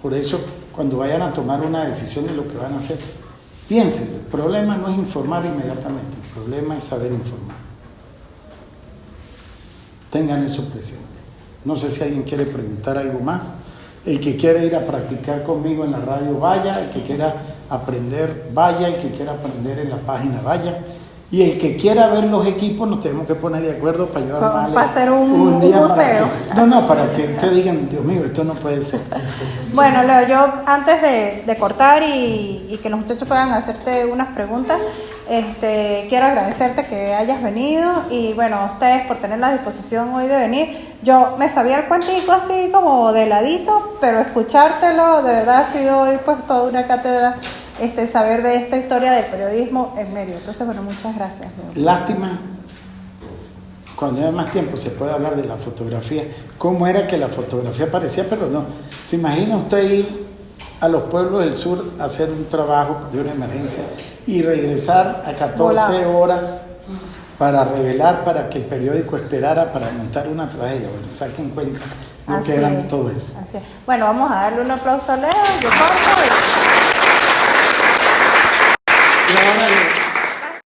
S2: Por eso, cuando vayan a tomar una decisión de lo que van a hacer, piensen, el problema no es informar inmediatamente, el problema es saber informar. Tengan eso presente. No sé si alguien quiere preguntar algo más. El que quiera ir a practicar conmigo en la radio, vaya. El que quiera aprender, vaya. El que quiera aprender en la página, vaya. Y el que quiera ver los equipos, nos tenemos que poner de acuerdo para yo armarle
S1: para hacer un
S2: día
S1: museo.
S2: Para que ustedes digan, Dios mío, esto no puede ser.
S1: Bueno, Leo, yo antes de cortar y que los muchachos puedan hacerte unas preguntas, quiero agradecerte que hayas venido y bueno, a ustedes por tener la disposición hoy de venir. Yo me sabía el cuentico así como de ladito, pero escuchártelo de verdad ha sido hoy pues toda una cátedra, saber de esta historia del periodismo en Mérida. Entonces, bueno, muchas gracias, Leo.
S2: Lástima, cuando haya más tiempo se puede hablar de la fotografía, cómo era que la fotografía aparecía, pero no. ¿Se imagina usted ir a los pueblos del sur a hacer un trabajo de una emergencia y regresar a 14 horas para revelar, para que el periódico esperara para montar una tragedia? Bueno, saquen cuenta lo que eran todo eso.
S1: Así es. Bueno, vamos a darle un aplauso a Leo. Yo corto y...